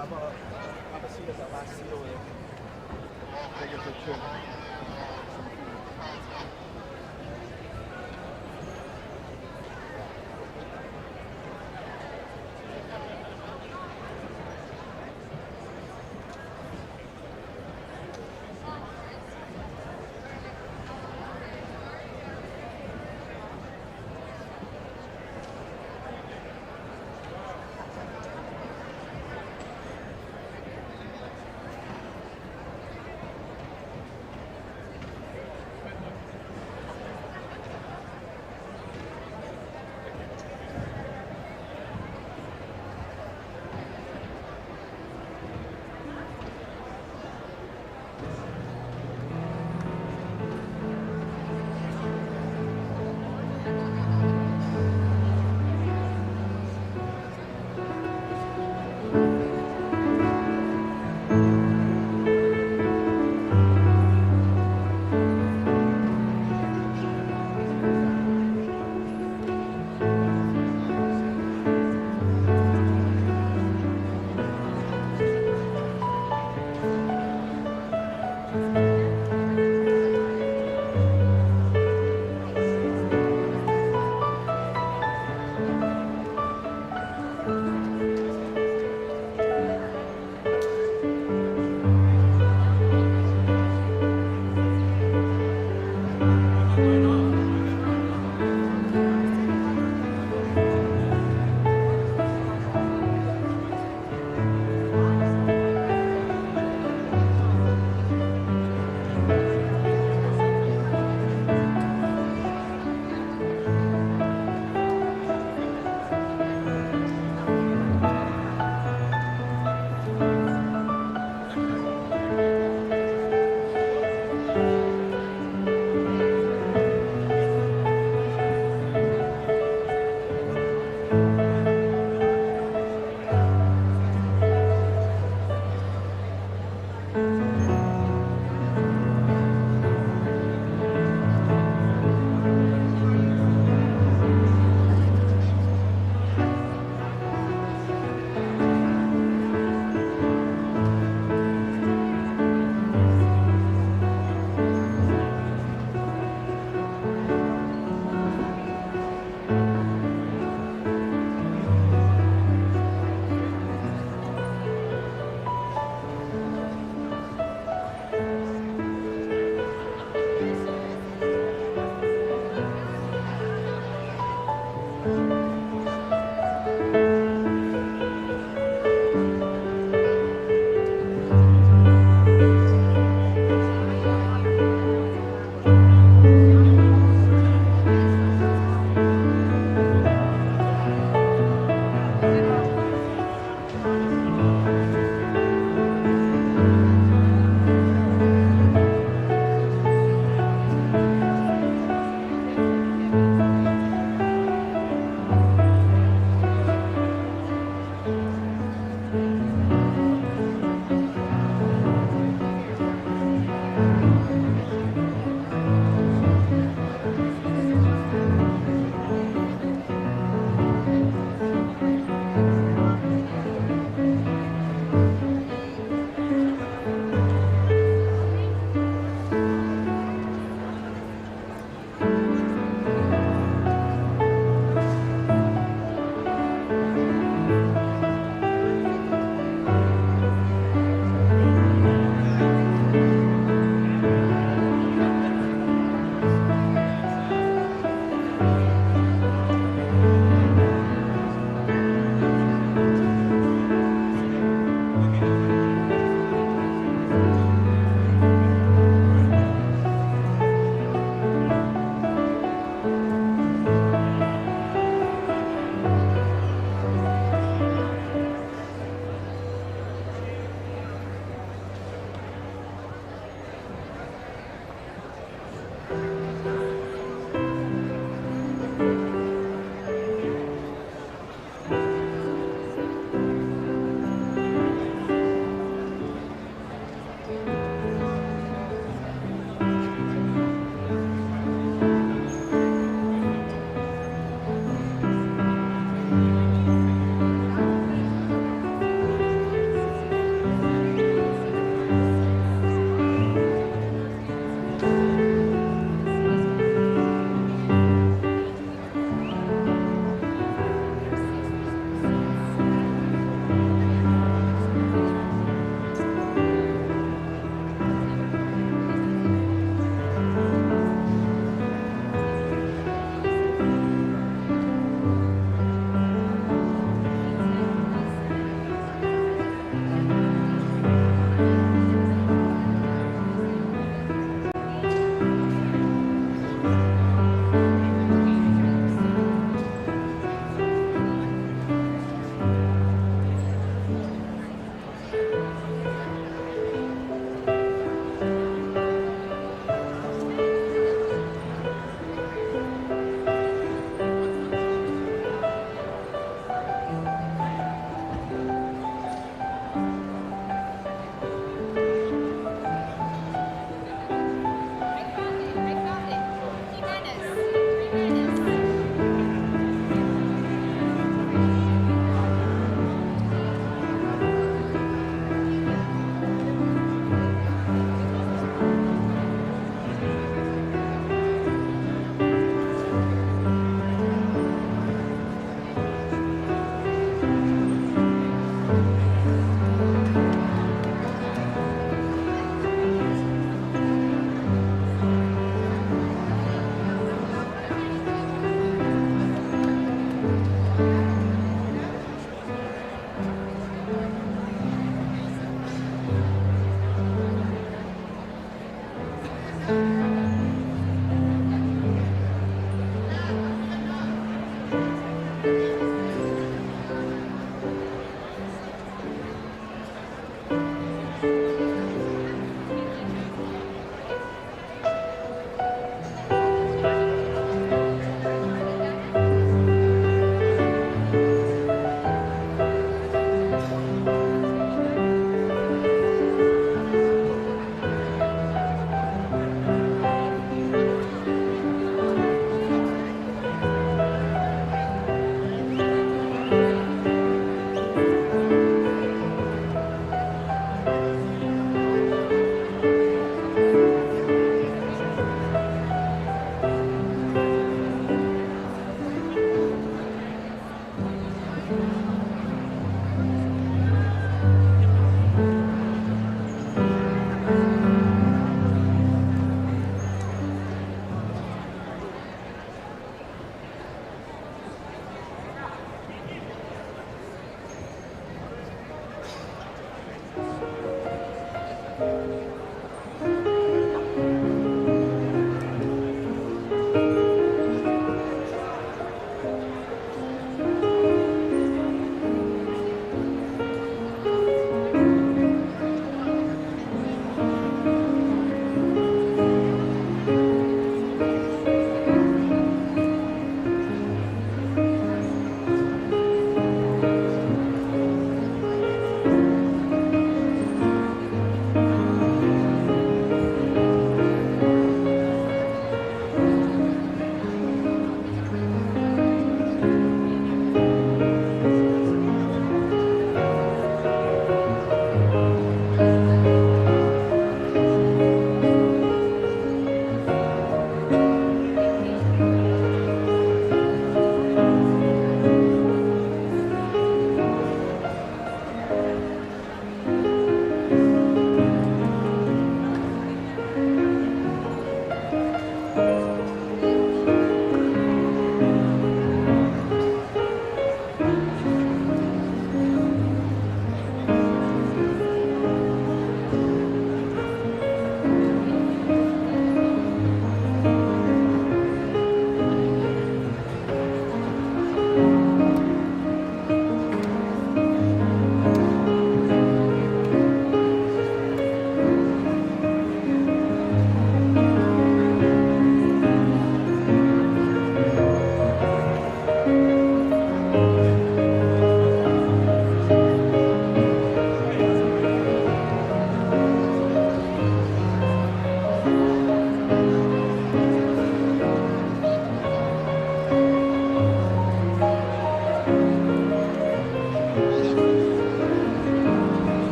Have a seat as that last seal there. Take a picture.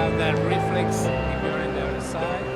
have that reflex if you're on the other side.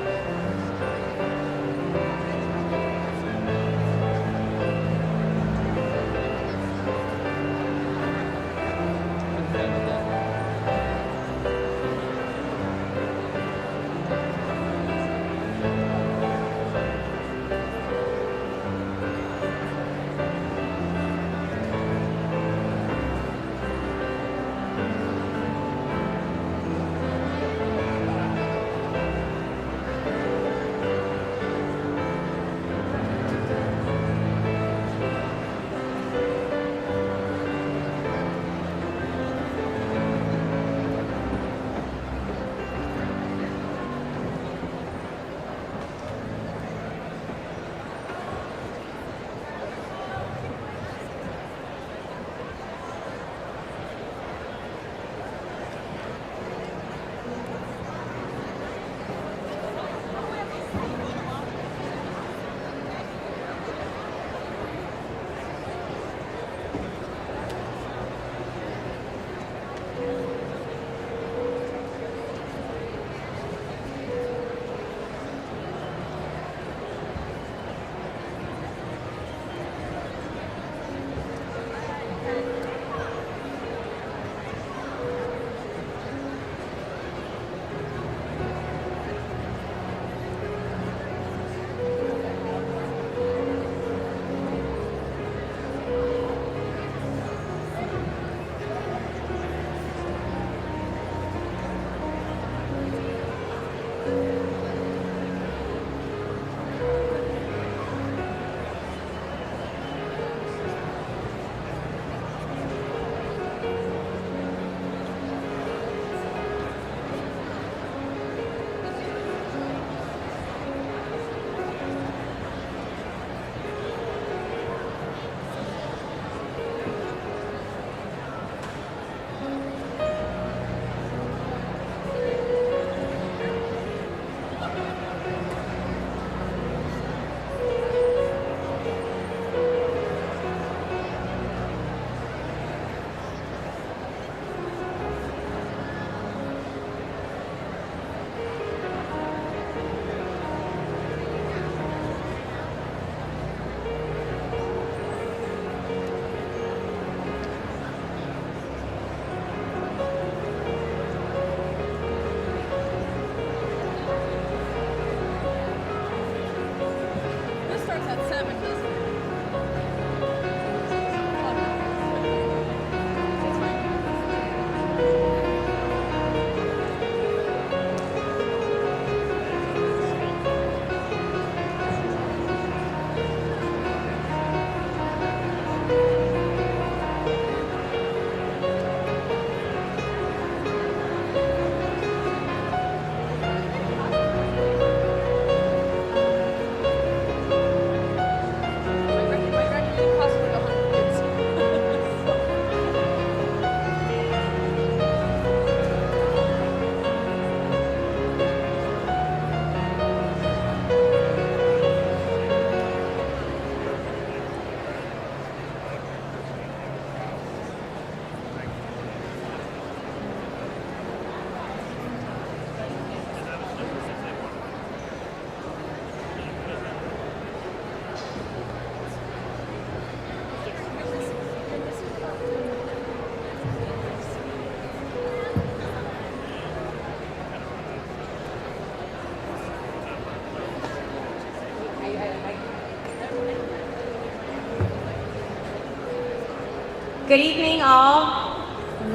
Good evening, all.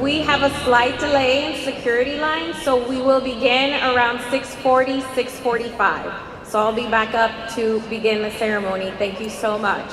We have a slight delay in security line, so we will begin around 6:40, 6:45. So I'll be back up to begin the ceremony. Thank you so much.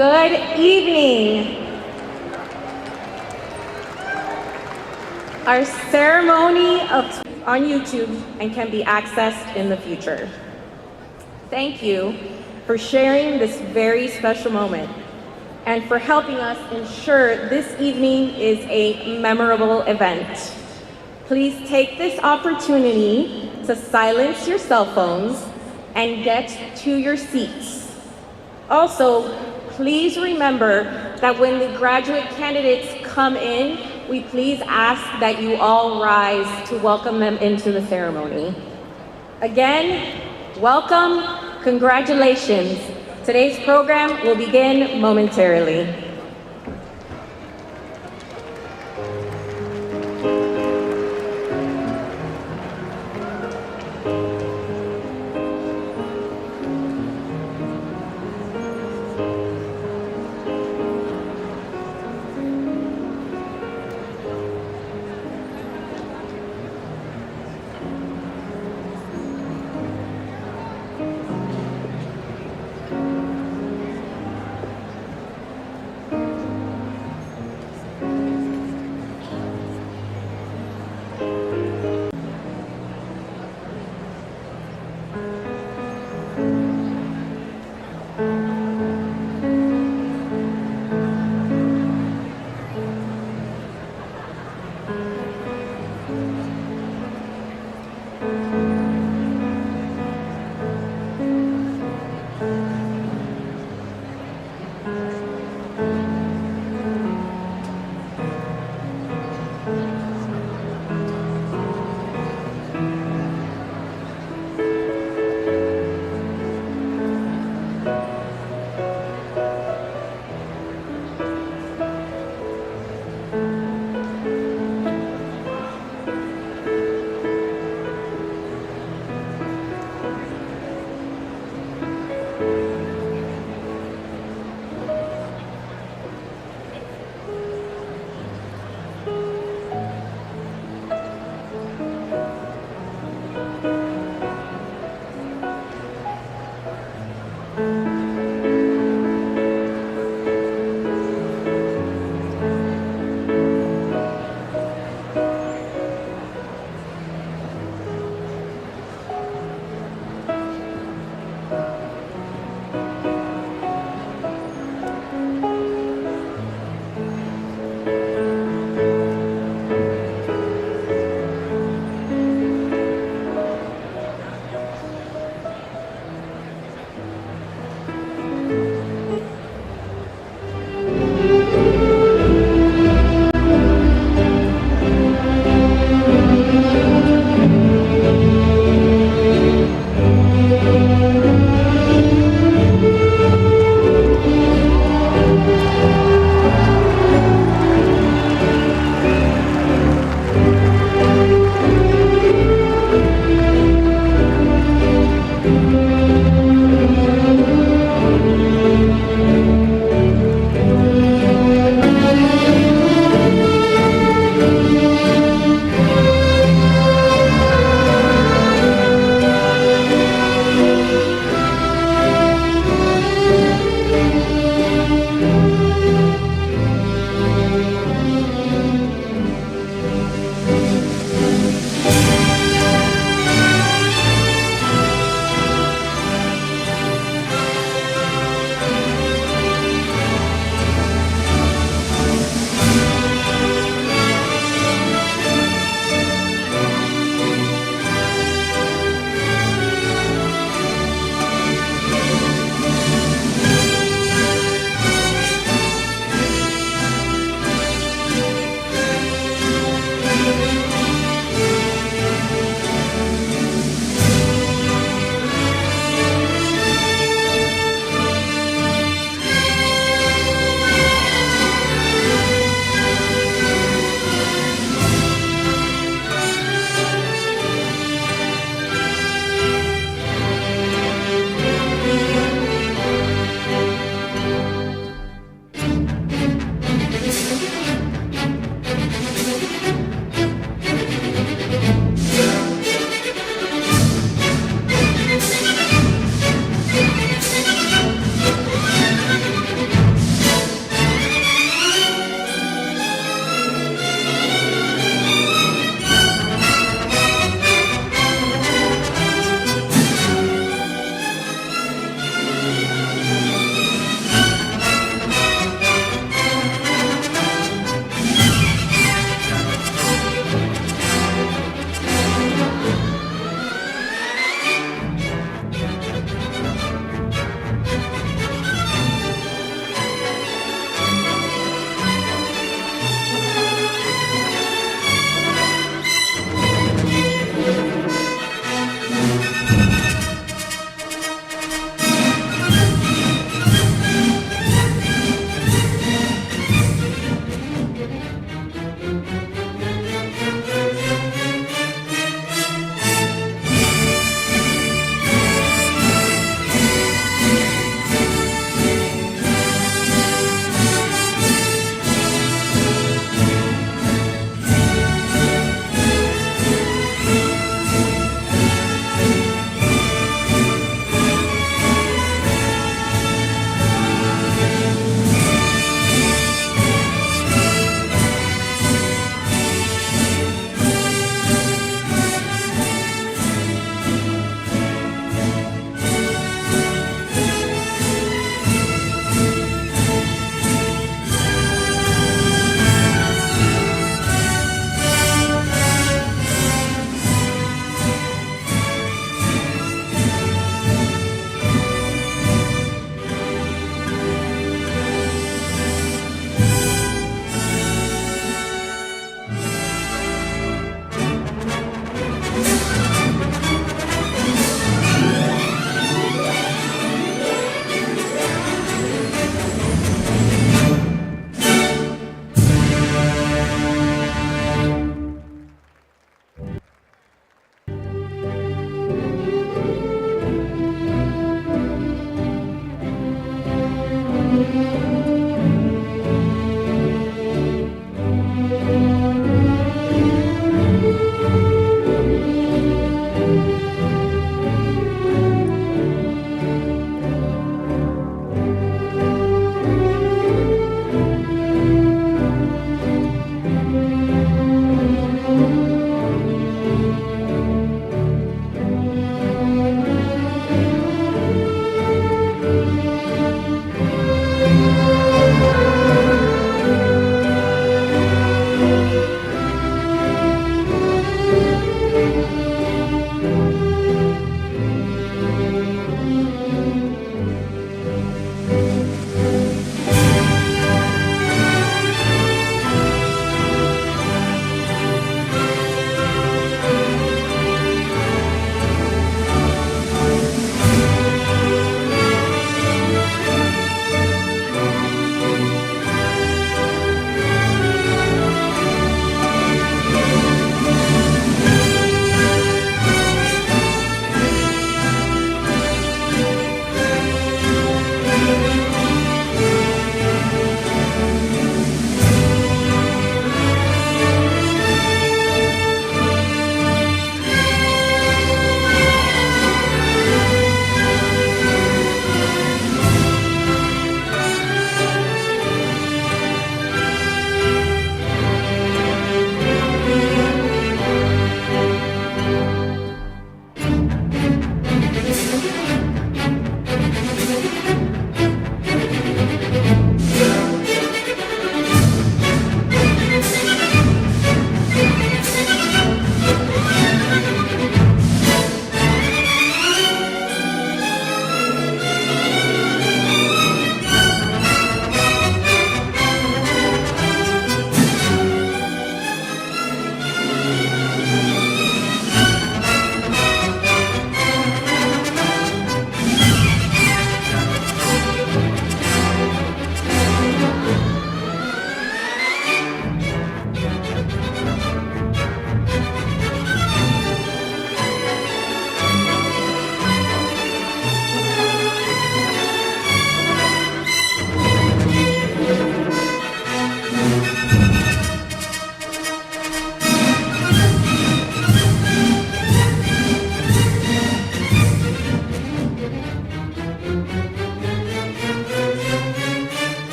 Good evening. Our ceremony on YouTube and can be accessed in the future. Thank you for sharing this very special moment and for helping us ensure this evening is a memorable event. Please take this opportunity to silence your cell phones and get to your seats. Also, please remember that when the graduate candidates come in, we please ask that you all rise to welcome them into the ceremony. Again, welcome, congratulations. Today's program will begin momentarily.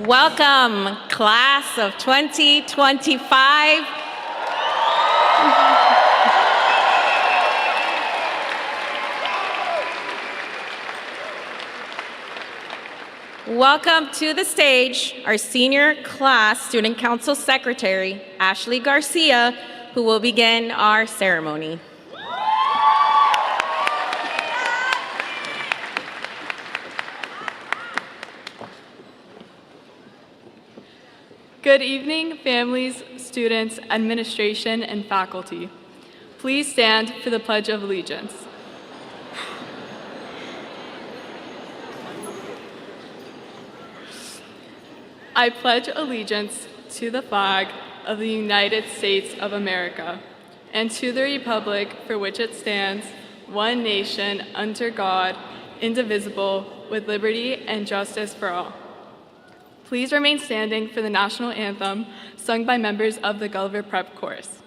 Welcome, class of 2025. Welcome to the stage our senior class student council secretary, Ashley Garcia, who will begin our ceremony. Good evening, families, students, administration, and faculty. Please stand for the Pledge of Allegiance. I pledge allegiance to the flag of the United States of America and to the republic for which it stands, one nation, under God, indivisible, with liberty and justice for all. Please remain standing for the national anthem sung by members of the Gulliver Prep Chorus.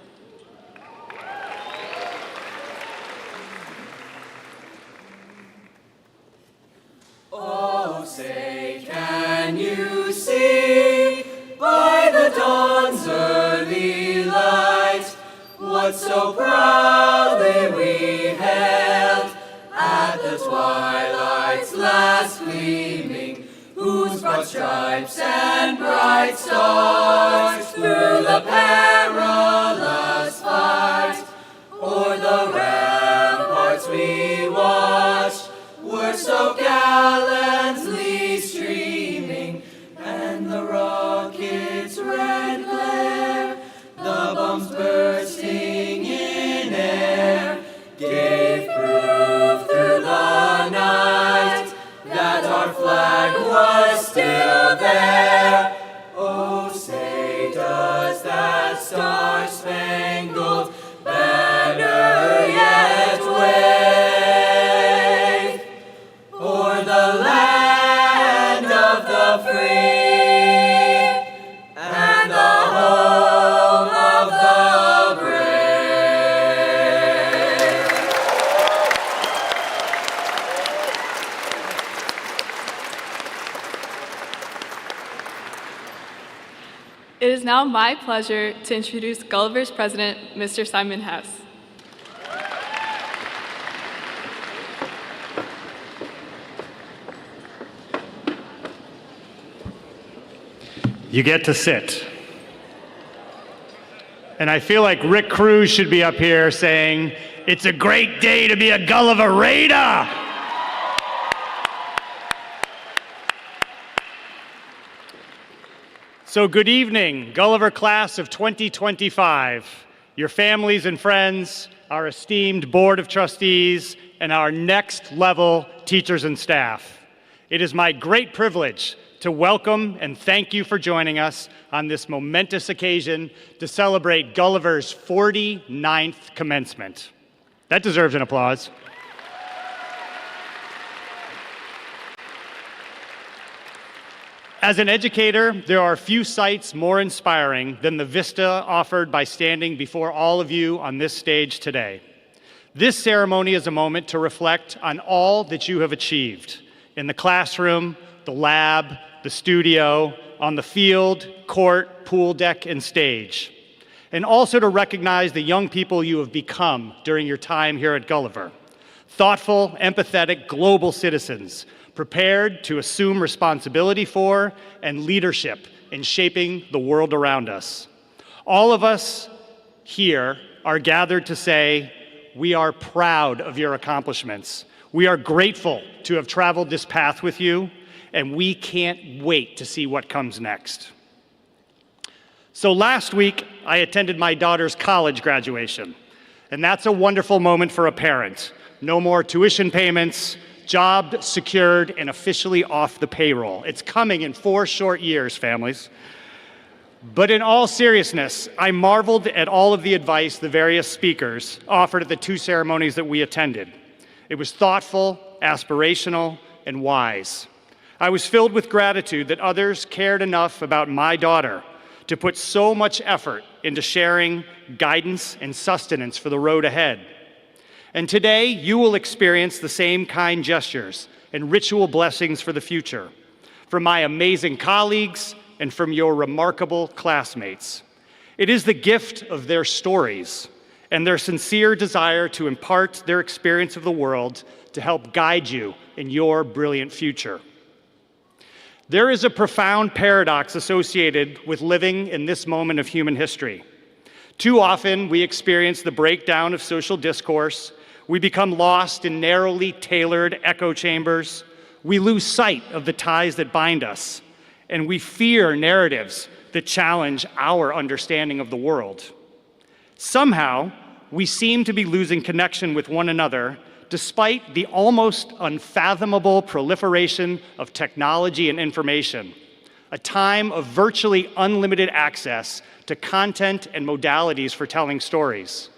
Oh, say, can you see by the dawn's early light what so proudly we hailed at the twilight's last gleaming, whose broad stripes and bright stars through the perilous fight o'er the ramparts we watched were so gallantly streaming, and the rocket's red glare, the bombs bursting in air, gave proof through the night that our flag was still there. Oh, say, does that star-spangled banner yet wave o'er the land of the free and the home of the brave? It is now my pleasure to introduce Gulliver's president, Mr. Simon Hess. You get to sit. And I feel like Rick Cruz should be up here saying, "It's a great day to be a Gulliver Raider." So good evening, Gulliver class of 2025, your families and friends, our esteemed Board of Trustees, and our next level teachers and staff. It is my great privilege to welcome and thank you for joining us on this momentous occasion to celebrate Gulliver's 49th commencement. That deserves an applause. As an educator, there are few sights more inspiring than the vista offered by standing before all of you on this stage today. This ceremony is a moment to reflect on all that you have achieved in the classroom, the lab, the studio, on the field, court, pool deck, and stage. And also to recognize the young people you have become during your time here at Gulliver. Thoughtful, empathetic, global citizens, prepared to assume responsibility for and leadership in shaping the world around us. All of us here are gathered to say, we are proud of your accomplishments. We are grateful to have traveled this path with you, and we can't wait to see what comes next. So last week, I attended my daughter's college graduation, and that's a wonderful moment for a parent. No more tuition payments, job secured, and officially off the payroll. It's coming in 4 short years, families. But in all seriousness, I marveled at all of the advice the various speakers offered at the 2 ceremonies that we attended. It was thoughtful, aspirational, and wise. I was filled with gratitude that others cared enough about my daughter to put so much effort into sharing guidance and sustenance for the road ahead. And today, you will experience the same kind gestures and ritual blessings for the future. from my amazing colleagues, and from your remarkable classmates. It is the gift of their stories and their sincere desire to impart their experience of the world to help guide you in your brilliant future. There is a profound paradox associated with living in this moment of human history. Too often, we experience the breakdown of social discourse. We become lost in narrowly tailored echo chambers. We lose sight of the ties that bind us, and we fear narratives that challenge our understanding of the world. Somehow, we seem to be losing connection with one another despite the almost unfathomable proliferation of technology and information, a time of virtually unlimited access to content and modalities for telling stories.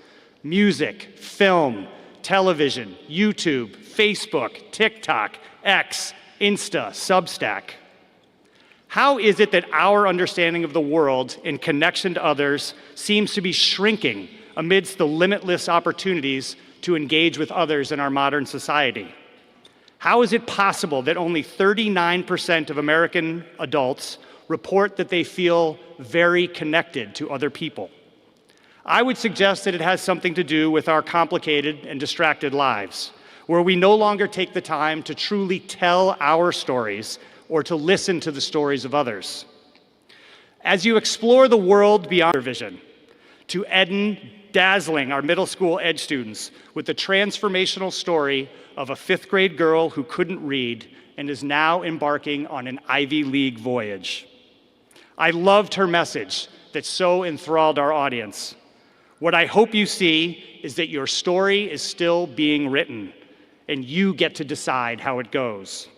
Music, film, television, YouTube, Facebook, TikTok, X, Insta, Substack. How is it that our understanding of the world in connection to others seems to be shrinking amidst the limitless opportunities to engage with others in our modern society? How is it possible that only 39% of American adults report that they feel very connected to other people? I would suggest that it has something to do with our complicated and distracted lives, where we no longer take the time to truly tell our stories or to listen to the stories of others. As you explore the world beyond your vision, to Eden dazzling our middle school ed students with the transformational story of a 5th grade girl who couldn't read and is now embarking on an Ivy League voyage. I loved her message that so enthralled our audience. What I hope you see is that your story is still being written, and you get to decide how it goes.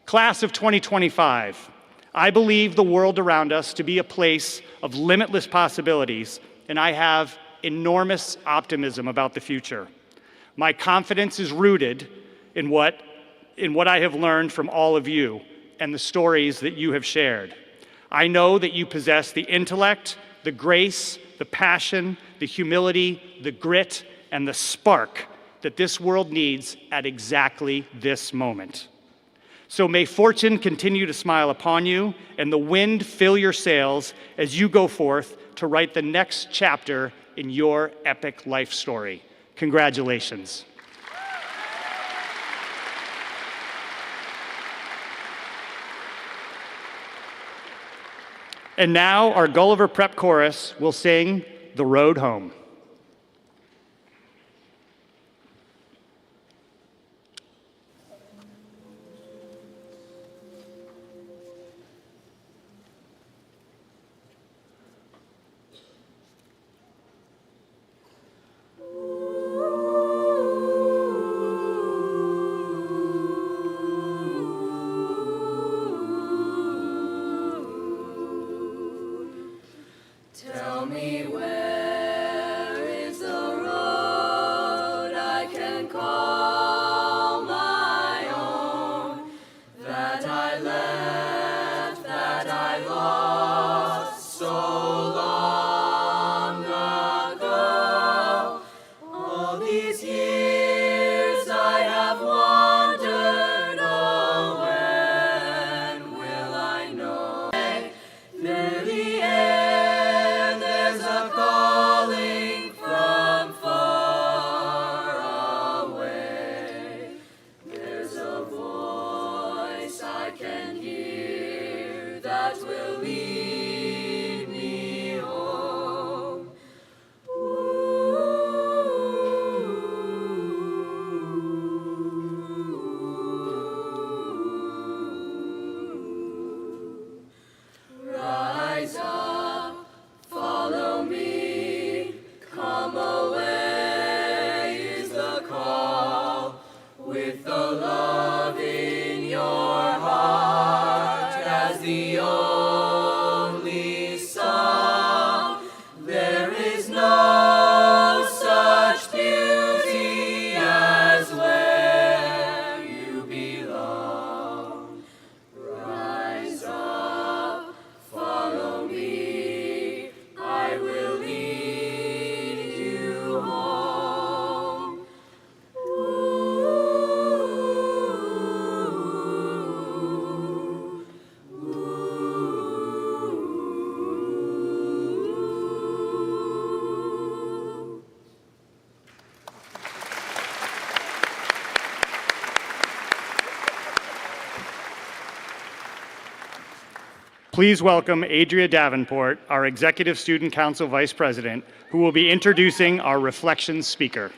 Class of 2025, I believe the world around us to be a place of limitless possibilities, and I have enormous optimism about the future. My confidence is rooted in what I have learned from all of you and the stories that you have shared. I know that you possess the intellect, the grace, the passion, the humility, the grit, and the spark that this world needs at exactly this moment. So may fortune continue to smile upon you and the wind fill your sails as you go forth to write the next chapter in your epic life story. Congratulations. And now our Gulliver Prep Chorus will sing The Road Home. Tell me where is the road I can call my own, that I left, that I lost so long ago. All these years I have wandered, oh, when will I know? Near the end there's a calling from far away. There's a voice I can hear that will lead me home. Rise up, follow me, come away is the call, with the love in your heart as the ocean Please welcome Adria Davenport, our Executive Student Council Vice President, who will be introducing our Reflections speaker.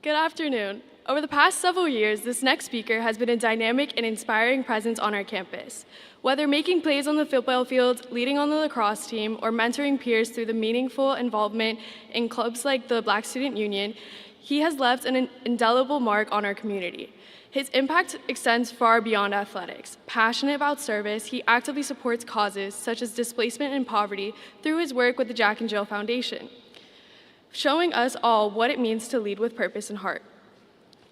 Good afternoon. Over the past several years, this next speaker has been a dynamic and inspiring presence on our campus. Whether making plays on the football field, leading on the lacrosse team, or mentoring peers through the meaningful involvement in clubs like the Black Student Union, he has left an indelible mark on our community. His impact extends far beyond athletics. Passionate about service, he actively supports causes such as displacement and poverty through his work with the Jack and Jill Foundation, showing us all what it means to lead with purpose and heart.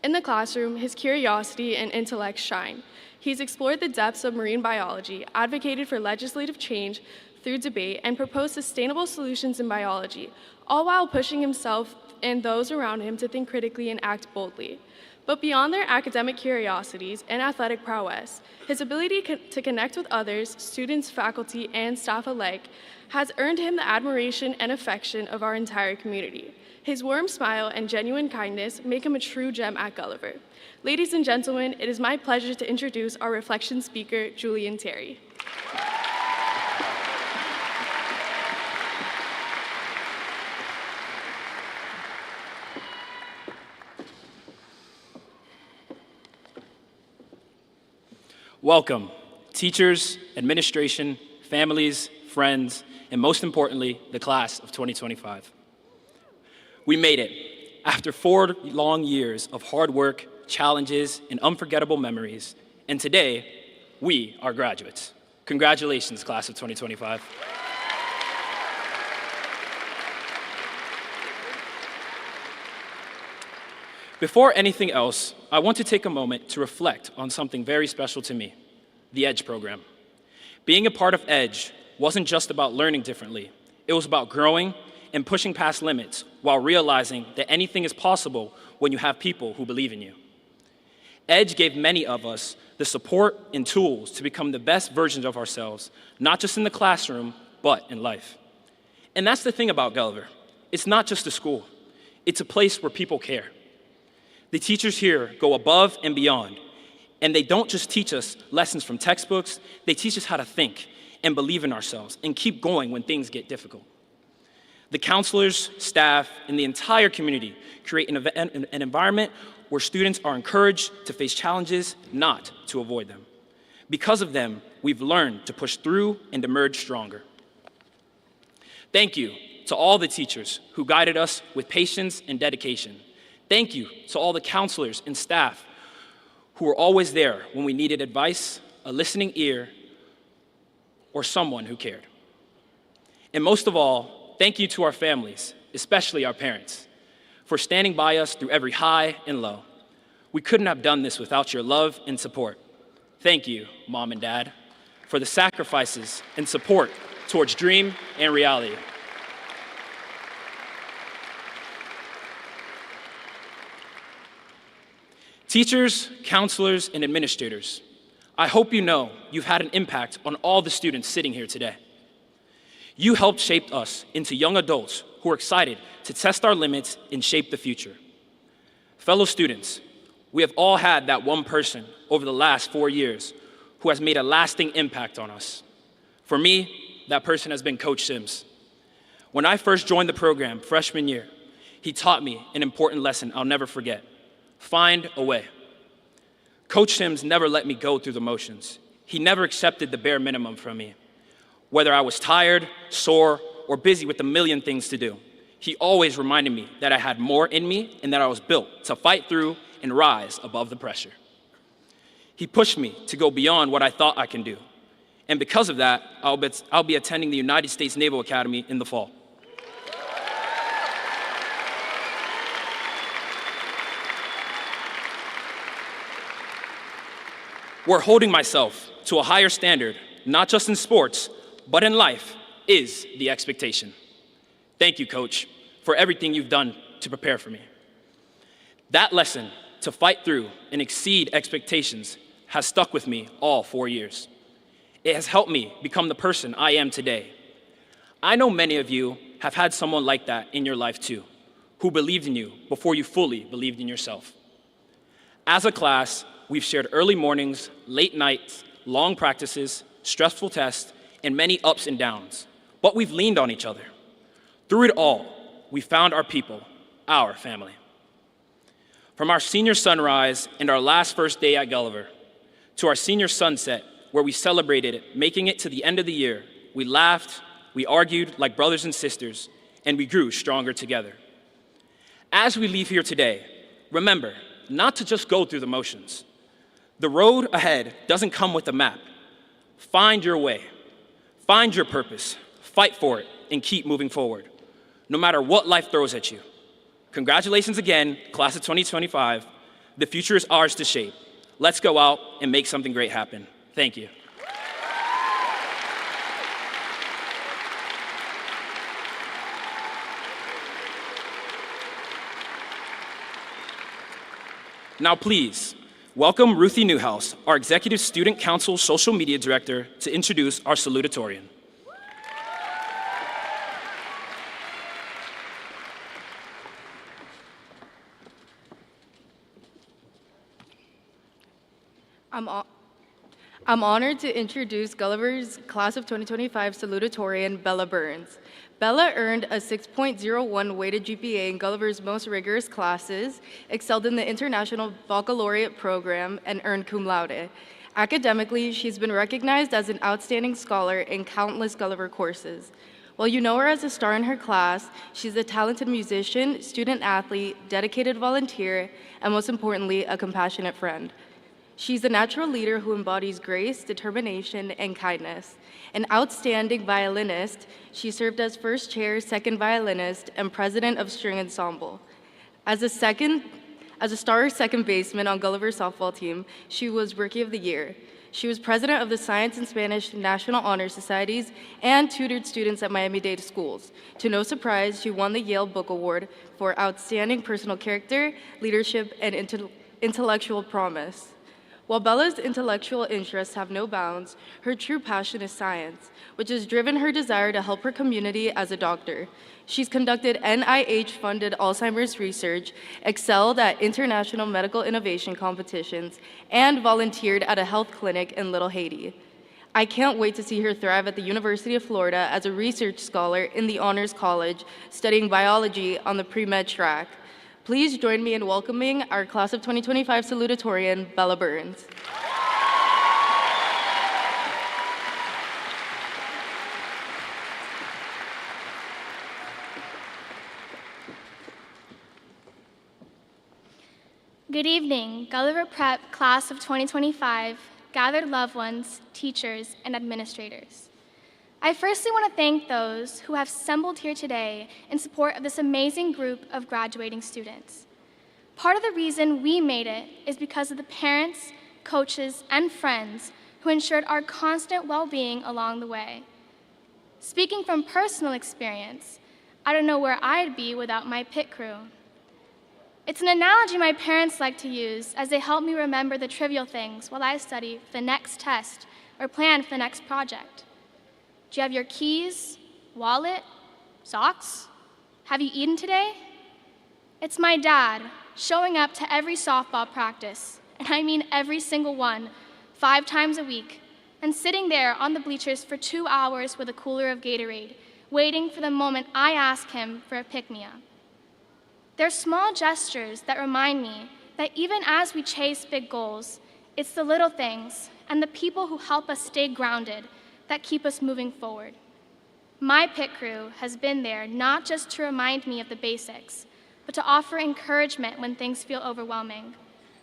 In the classroom, his curiosity and intellect shine. He's explored the depths of marine biology, advocated for legislative change through debate, and proposed sustainable solutions in biology, all while pushing himself and those around him to think critically and act boldly. But beyond their academic curiosities and athletic prowess, his ability to connect with others, students, faculty, and staff alike, has earned him the admiration and affection of our entire community. His warm smile and genuine kindness make him a true gem at Gulliver. Ladies and gentlemen, it is my pleasure to introduce our reflection speaker, Julian Terry. Welcome, teachers, administration, families, friends, and most importantly, the class of 2025. We made it. After 4 long years of hard work, challenges, and unforgettable memories, and today, we are graduates. Congratulations, class of 2025. Before anything else, I want to take a moment to reflect on something very special to me, the EDGE program. Being a part of EDGE wasn't just about learning differently. It was about growing and pushing past limits while realizing that anything is possible when you have people who believe in you. EDGE gave many of us the support and tools to become the best versions of ourselves, not just in the classroom, but in life. And that's the thing about Gulliver. It's not just a school. It's a place where people care. The teachers here go above and beyond, and they don't just teach us lessons from textbooks, they teach us how to think and believe in ourselves and keep going when things get difficult. The counselors, staff, and the entire community create an environment where students are encouraged to face challenges, not to avoid them. Because of them, we've learned to push through and emerge stronger. Thank you to all the teachers who guided us with patience and dedication. Thank you to all the counselors and staff who were always there when we needed advice, a listening ear, or someone who cared. And most of all, thank you to our families, especially our parents, for standing by us through every high and low. We couldn't have done this without your love and support. Thank you, Mom and Dad, for the sacrifices and support towards dream and reality. Teachers, counselors, and administrators, I hope you know you've had an impact on all the students sitting here today. You helped shape us into young adults who are excited to test our limits and shape the future. Fellow students, we have all had that one person over the last 4 years who has made a lasting impact on us. For me, that person has been Coach Sims. When I first joined the program freshman year, he taught me an important lesson I'll never forget: find a way. Coach Sims never let me go through the motions. He never accepted the bare minimum from me. Whether I was tired, sore, or busy with a million things to do, he always reminded me that I had more in me and that I was built to fight through and rise above the pressure. He pushed me to go beyond what I thought I can do. And because of that, I'll be attending the United States Naval Academy in the fall. Where holding myself to a higher standard, not just in sports, but in life, is the expectation. Thank you, Coach, for everything you've done to prepare for me. That lesson, to fight through and exceed expectations, has stuck with me all 4 years. It has helped me become the person I am today. I know many of you have had someone like that in your life too, who believed in you before you fully believed in yourself. As a class, we've shared early mornings, late nights, long practices, stressful tests, and many ups and downs, but we've leaned on each other. Through it all, we found our people, our family. From our senior sunrise and our last first day at Gulliver, to our senior sunset, where we celebrated it, making it to the end of the year, we laughed, we argued like brothers and sisters, and we grew stronger together. As we leave here today, remember not to just go through the motions. The road ahead doesn't come with a map. Find your way, find your purpose, fight for it, and keep moving forward, no matter what life throws at you. Congratulations again, class of 2025. The future is ours to shape. Let's go out and make something great happen. Thank you. Now please, welcome Ruthie Newhouse, our Executive Student Council Social Media Director, to introduce our Salutatorian. I'm honored to introduce Gulliver's Class of 2025 Salutatorian, Bella Burns. Bella earned a 6.01 weighted GPA in Gulliver's most rigorous classes, excelled in the International Baccalaureate program, and earned cum laude. Academically, she's been recognized as an outstanding scholar in countless Gulliver courses. While you know her as a star in her class, she's a talented musician, student athlete, dedicated volunteer, and most importantly, a compassionate friend. She's a natural leader who embodies grace, determination, and kindness. An outstanding violinist, she served as first chair, second violinist, and president of string ensemble. As a star second baseman on Gulliver's softball team, she was Rookie of the Year. She was president of the Science and Spanish National Honor Societies and tutored students at Miami-Dade schools. To no surprise, she won the Yale Book Award for outstanding personal character, leadership, and intellectual promise. While Bella's intellectual interests have no bounds, her true passion is science, which has driven her desire to help her community as a doctor. She's conducted NIH-funded Alzheimer's research, excelled at international medical innovation competitions, and volunteered at a health clinic in Little Haiti. I can't wait to see her thrive at the University of Florida as a research scholar in the Honors College, studying biology on the pre-med track. Please join me in welcoming our Class of 2025 Salutatorian, Bella Burns. Good evening, Gulliver Prep Class of 2025, gathered loved ones, teachers, and administrators. I firstly want to thank those who have assembled here today in support of this amazing group of graduating students. Part of the reason we made it is because of the parents, coaches, and friends who ensured our constant well-being along the way. Speaking from personal experience, I don't know where I'd be without my pit crew. It's an analogy my parents like to use as they help me remember the trivial things while I study for the next test or plan for the next project. Do you have your keys, wallet, socks? Have you eaten today? It's my dad showing up to every softball practice, and I mean every single one, 5 times a week, and sitting there on the bleachers for 2 hours with a cooler of Gatorade, waiting for the moment I ask him for a pick-me-up. They're small gestures that remind me that even as we chase big goals, it's the little things and the people who help us stay grounded that keep us moving forward. My pit crew has been there not just to remind me of the basics, but to offer encouragement when things feel overwhelming,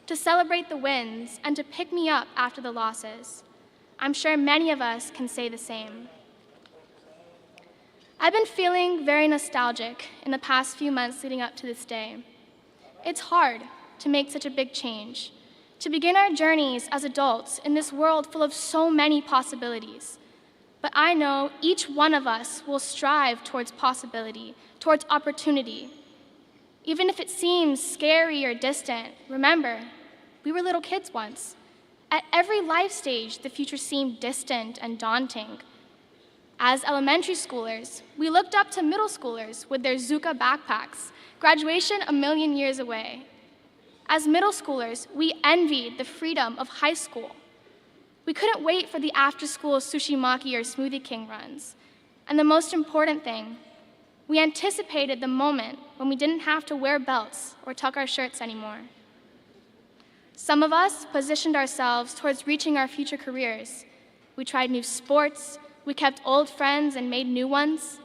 to celebrate the wins, and to pick me up after the losses. I'm sure many of us can say the same. I've been feeling very nostalgic in the past few months leading up to this day. It's hard to make such a big change, to begin our journeys as adults in this world full of so many possibilities. But I know each one of us will strive towards possibility, towards opportunity. Even if it seems scary or distant, remember, we were little kids once. At every life stage, the future seemed distant and daunting. As elementary schoolers, we looked up to middle schoolers with their Zuka backpacks, graduation a million years away. As middle schoolers, we envied the freedom of high school. We couldn't wait for the after-school sushi maki or smoothie king runs. And the most important thing, we anticipated the moment when we didn't have to wear belts or tuck our shirts anymore. Some of us positioned ourselves towards reaching our future careers. We tried new sports, we kept old friends and made new ones.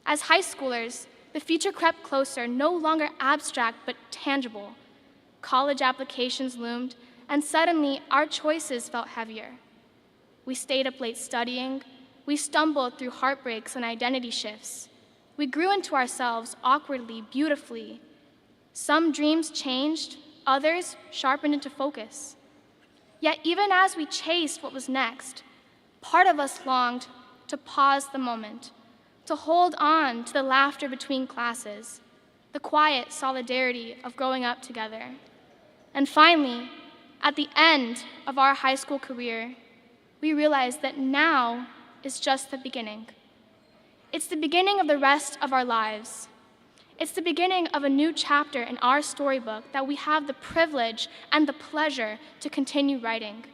As high schoolers, the future crept closer, no longer abstract but tangible. College applications loomed, and suddenly our choices felt heavier. We stayed up late studying, we stumbled through heartbreaks and identity shifts. We grew into ourselves awkwardly, beautifully. Some dreams changed, others sharpened into focus. Yet even as we chased what was next, part of us longed to pause the moment, to hold on to the laughter between classes, the quiet solidarity of growing up together. And finally, at the end of our high school career, we realized that now is just the beginning. It's the beginning of the rest of our lives. It's the beginning of a new chapter in our storybook that we have the privilege and the pleasure to continue writing.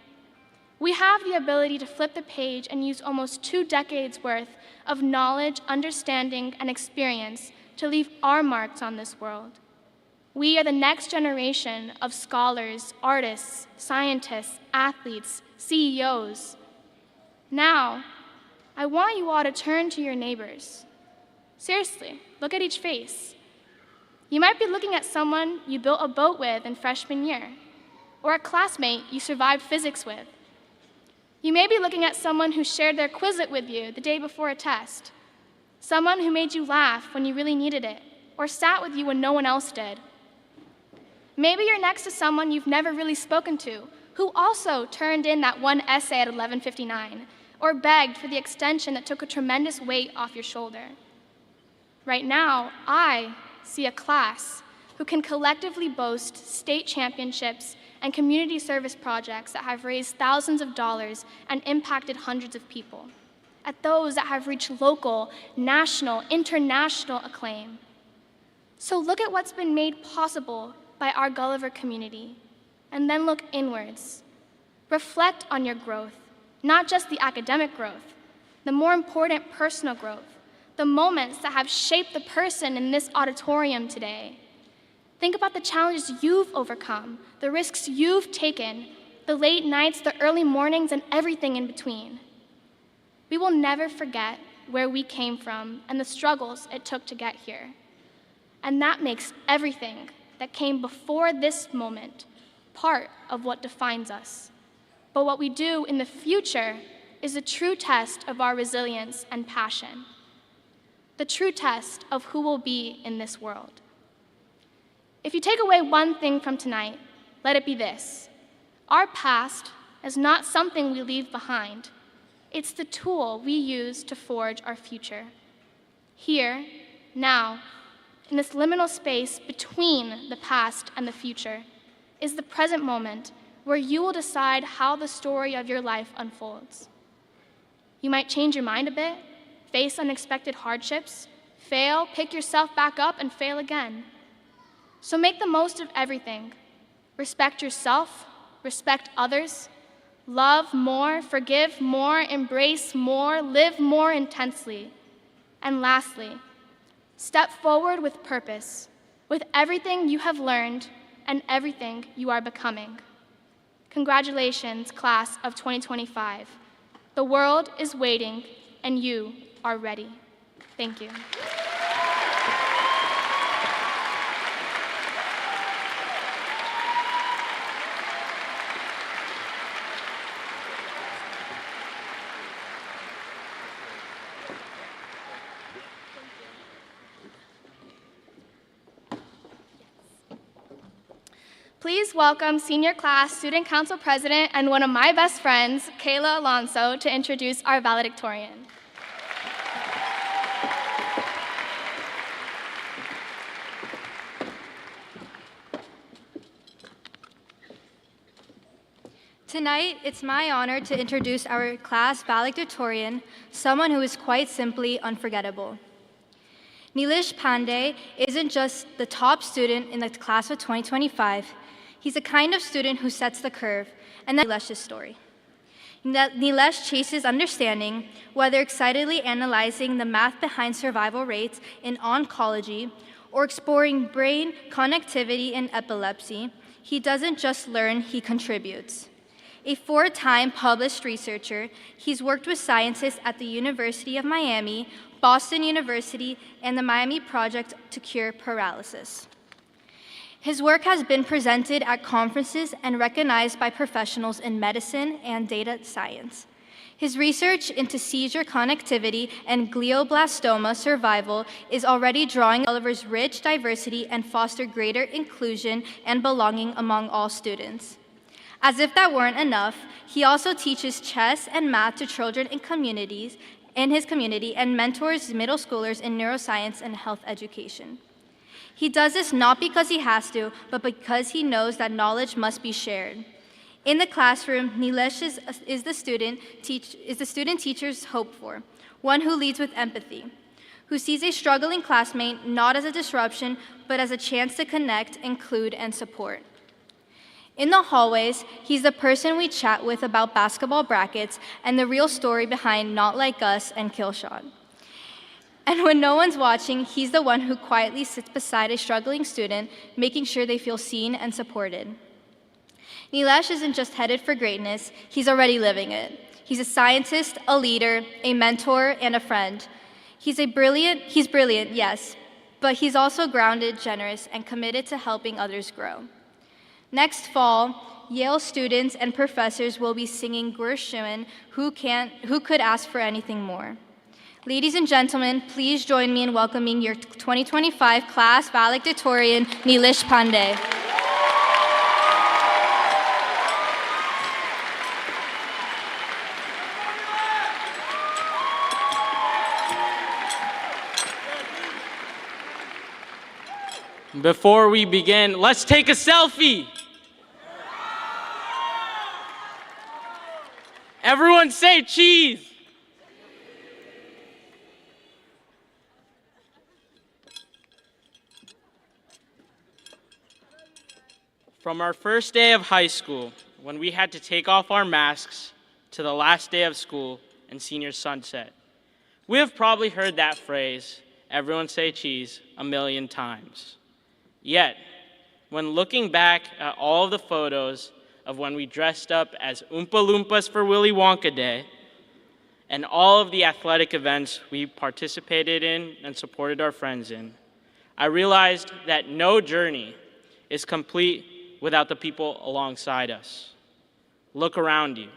We have the ability to flip the page and use almost 2 decades worth of knowledge, understanding, and experience to leave our marks on this world. We are the next generation of scholars, artists, scientists, athletes, CEOs. Now, I want you all to turn to your neighbors. Seriously, look at each face. You might be looking at someone you built a boat with in freshman year, or a classmate you survived physics with. You may be looking at someone who shared their Quizlet with you the day before a test, someone who made you laugh when you really needed it, or sat with you when no one else did. Maybe you're next to someone you've never really spoken to, who also turned in that one essay at 11:59, or begged for the extension that took a tremendous weight off your shoulder. Right now, I see a class who can collectively boast state championships and community service projects that have raised thousands of dollars and impacted hundreds of people, at those that have reached local, national, international acclaim. So look at what's been made possible by our Gulliver community, and then look inwards. Reflect on your growth, not just the academic growth, the more important personal growth, the moments that have shaped the person in this auditorium today. Think about the challenges you've overcome, the risks you've taken, the late nights, the early mornings, and everything in between. We will never forget where we came from and the struggles it took to get here. And that makes everything that came before this moment part of what defines us. But what we do in the future is a true test of our resilience and passion, the true test of who we'll be in this world. If you take away one thing from tonight, let it be this: our past is not something we leave behind. It's the tool we use to forge our future. Here, now, in this liminal space between the past and the future, is the present moment where you will decide how the story of your life unfolds. You might change your mind a bit, face unexpected hardships, fail, pick yourself back up, and fail again. So make the most of everything. Respect yourself, respect others, love more, forgive more, embrace more, live more intensely. And lastly, step forward with purpose, with everything you have learned and everything you are becoming. Congratulations, class of 2025. The world is waiting, and you are ready. Thank you. Please welcome Senior Class Student Council President and one of my best friends, Kayla Alonso, to introduce our Valedictorian. Tonight, it's my honor to introduce our class valedictorian, someone who is quite simply unforgettable. Nilesh Pandey isn't just the top student in the class of 2025. He's the kind of student who sets the curve, and that's Nilesh's story. Nilesh chases understanding, whether excitedly analyzing the math behind survival rates in oncology or exploring brain connectivity in epilepsy. He doesn't just learn, he contributes. A four-time published researcher, he's worked with scientists at the University of Miami, Boston University, and the Miami Project to Cure Paralysis. His work has been presented at conferences and recognized by professionals in medicine and data science. His research into seizure connectivity and glioblastoma survival is already drawing Gulliver's rich diversity and foster greater inclusion and belonging among all students. As if that weren't enough, he also teaches chess and math to children in his community and mentors middle schoolers in neuroscience and health education. He does this not because he has to, but because he knows that knowledge must be shared. In the classroom, Nilesh is the student teachers hope for, one who leads with empathy, who sees a struggling classmate not as a disruption, but as a chance to connect, include, and support. In the hallways, he's the person we chat with about basketball brackets and the real story behind Not Like Us and Killshot. And when no one's watching, he's the one who quietly sits beside a struggling student, making sure they feel seen and supported. Nilesh isn't just headed for greatness, he's already living it. He's a scientist, a leader, a mentor, and a friend. He's brilliant, yes, but he's also grounded, generous, and committed to helping others grow. Next fall, Yale students and professors will be singing Gershwin, Who Could Ask for Anything More? Ladies and gentlemen, please join me in welcoming your 2025 class valedictorian, Nilesh Pandey. Before we begin, let's take a selfie. Everyone say cheese. From our first day of high school, when we had to take off our masks, to the last day of school and senior sunset, we have probably heard that phrase, everyone say cheese, a million times. Yet, when looking back at all of the photos of when we dressed up as Oompa Loompas for Willy Wonka Day, and all of the athletic events we participated in and supported our friends in, I realized that no journey is complete without the people alongside us. Look around you.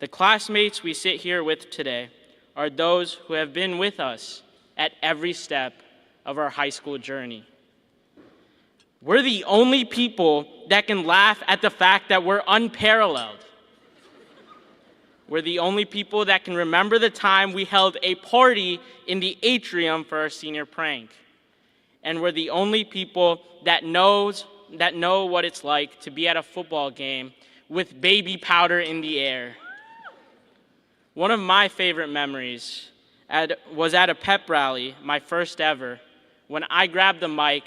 The classmates we sit here with today are those who have been with us at every step of our high school journey. We're the only people that can laugh at the fact that we're unparalleled. We're the only people that can remember the time we held a party in the atrium for our senior prank. And we're the only people that know what it's like to be at a football game with baby powder in the air. One of my favorite memories was at a pep rally, my first ever, when I grabbed the mic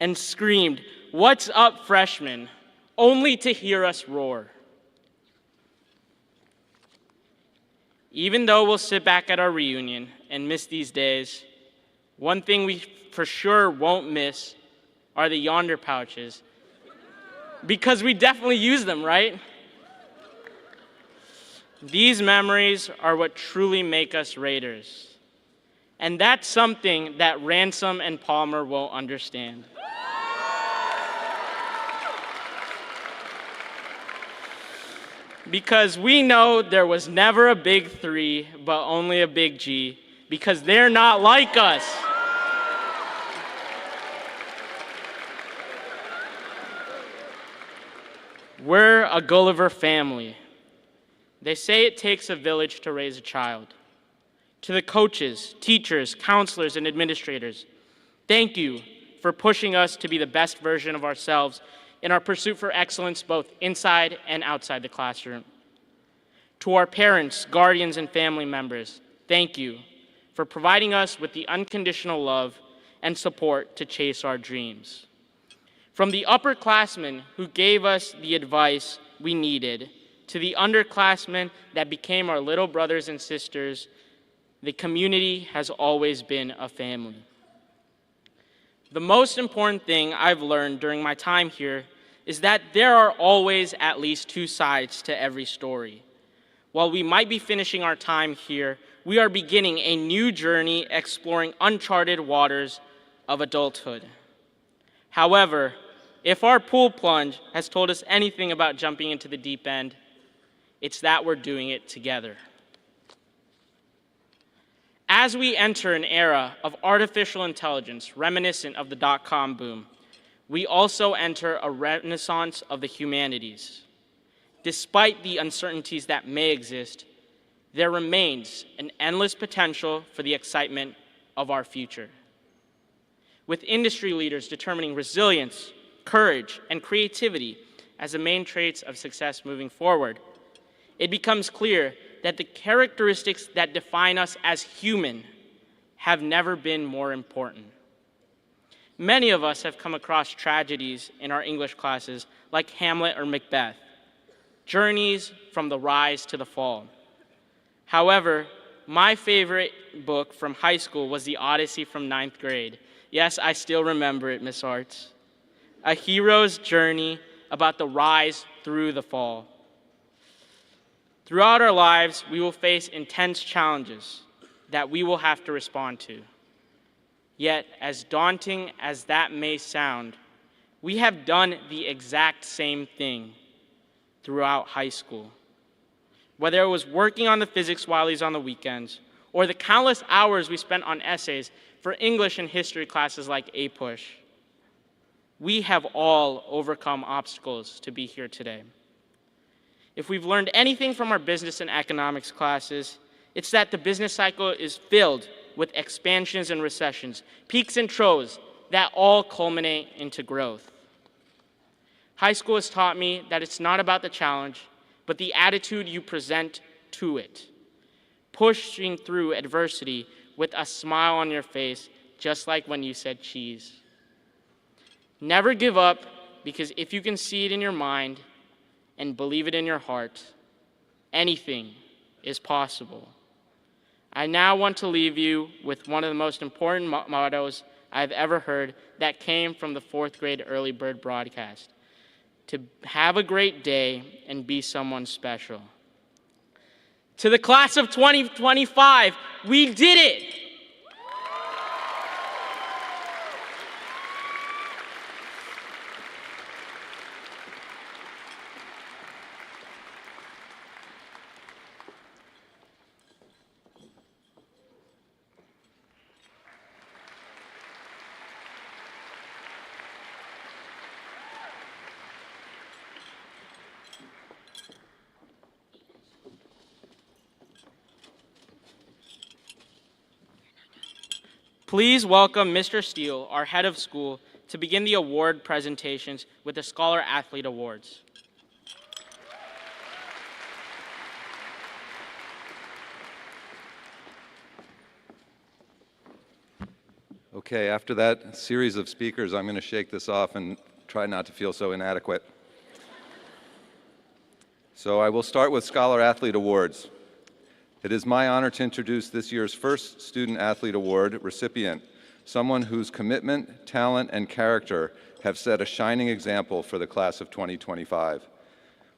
and screamed, "What's up, freshmen?" only to hear us roar. Even though we'll sit back at our reunion and miss these days, one thing we for sure won't miss are the yonder pouches, because we definitely use them, right? These memories are what truly make us Raiders. And that's something that Ransom and Palmer won't understand. Because we know there was never a big 3, but only a big G, because they're not like us. We're a Gulliver family. They say it takes a village to raise a child. To the coaches, teachers, counselors, and administrators, thank you for pushing us to be the best version of ourselves in our pursuit for excellence both inside and outside the classroom. To our parents, guardians, and family members, thank you for providing us with the unconditional love and support to chase our dreams. From the upperclassmen who gave us the advice we needed, to the underclassmen that became our little brothers and sisters, the community has always been a family. The most important thing I've learned during my time here is that there are always at least two sides to every story. While we might be finishing our time here, we are beginning a new journey exploring uncharted waters of adulthood. However, if our pool plunge has told us anything about jumping into the deep end, it's that we're doing it together. As we enter an era of artificial intelligence reminiscent of the dot-com boom, we also enter a renaissance of the humanities. Despite the uncertainties that may exist, there remains an endless potential for the excitement of our future. With industry leaders determining resilience, courage, and creativity as the main traits of success moving forward, it becomes clear that the characteristics that define us as human have never been more important. Many of us have come across tragedies in our English classes like Hamlet or Macbeth, journeys from the rise to the fall. However, my favorite book from high school was The Odyssey from 9th grade. Yes, I still remember it, Miss Arts. A hero's journey about the rise through the fall. Throughout our lives, we will face intense challenges that we will have to respond to. Yet, as daunting as that may sound, we have done the exact same thing throughout high school. Whether it was working on the physics while on the weekends, or the countless hours we spent on essays for English and history classes like APUSH, we have all overcome obstacles to be here today. If we've learned anything from our business and economics classes, it's that the business cycle is filled with expansions and recessions, peaks and troughs that all culminate into growth. High school has taught me that it's not about the challenge, but the attitude you present to it. Pushing through adversity with a smile on your face, just like when you said cheese. Never give up, because if you can see it in your mind and believe it in your heart, anything is possible. I now want to leave you with one of the most important mottos I've ever heard that came from the 4th grade early bird broadcast. To have a great day and be someone special. To the class of 2025, we did it! Please welcome Mr. Steele, our head of school, to begin the award presentations with the Scholar Athlete Awards. Okay, after that series of speakers, I'm going to shake this off and try not to feel so inadequate. So I will start with Scholar Athlete Awards. It is my honor to introduce this year's first Student Athlete Award recipient, someone whose commitment, talent, and character have set a shining example for the class of 2025.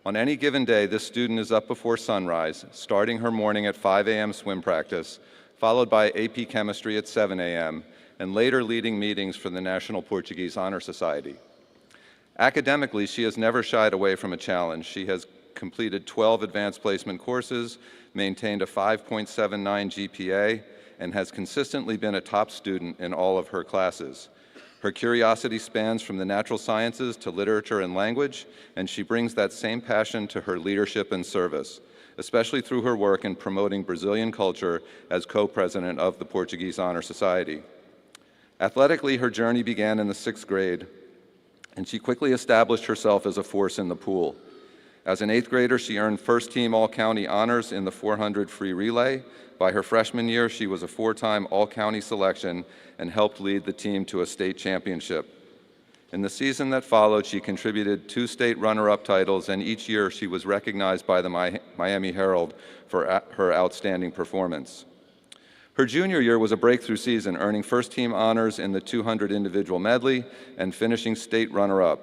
On any given day, this student is up before sunrise, starting her morning at 5 a.m. swim practice, followed by AP Chemistry at 7 a.m., and later leading meetings for the National Portuguese Honor Society. Academically, she has never shied away from a challenge. She has completed 12 advanced placement courses, maintained a 5.79 GPA, and has consistently been a top student in all of her classes. Her curiosity spans from the natural sciences to literature and language, and she brings that same passion to her leadership and service, especially through her work in promoting Brazilian culture as co-president of the Portuguese Honor Society. Athletically, her journey began in the 6th grade and she quickly established herself as a force in the pool. As an 8th grader, she earned first-team All-County honors in the 400 free relay. By her freshman year, she was a 4-time All-County selection and helped lead the team to a state championship. In the season that followed, she contributed 2 state runner-up titles, and each year she was recognized by the Miami Herald for her outstanding performance. Her junior year was a breakthrough season, earning first-team honors in the 200 individual medley and finishing state runner-up.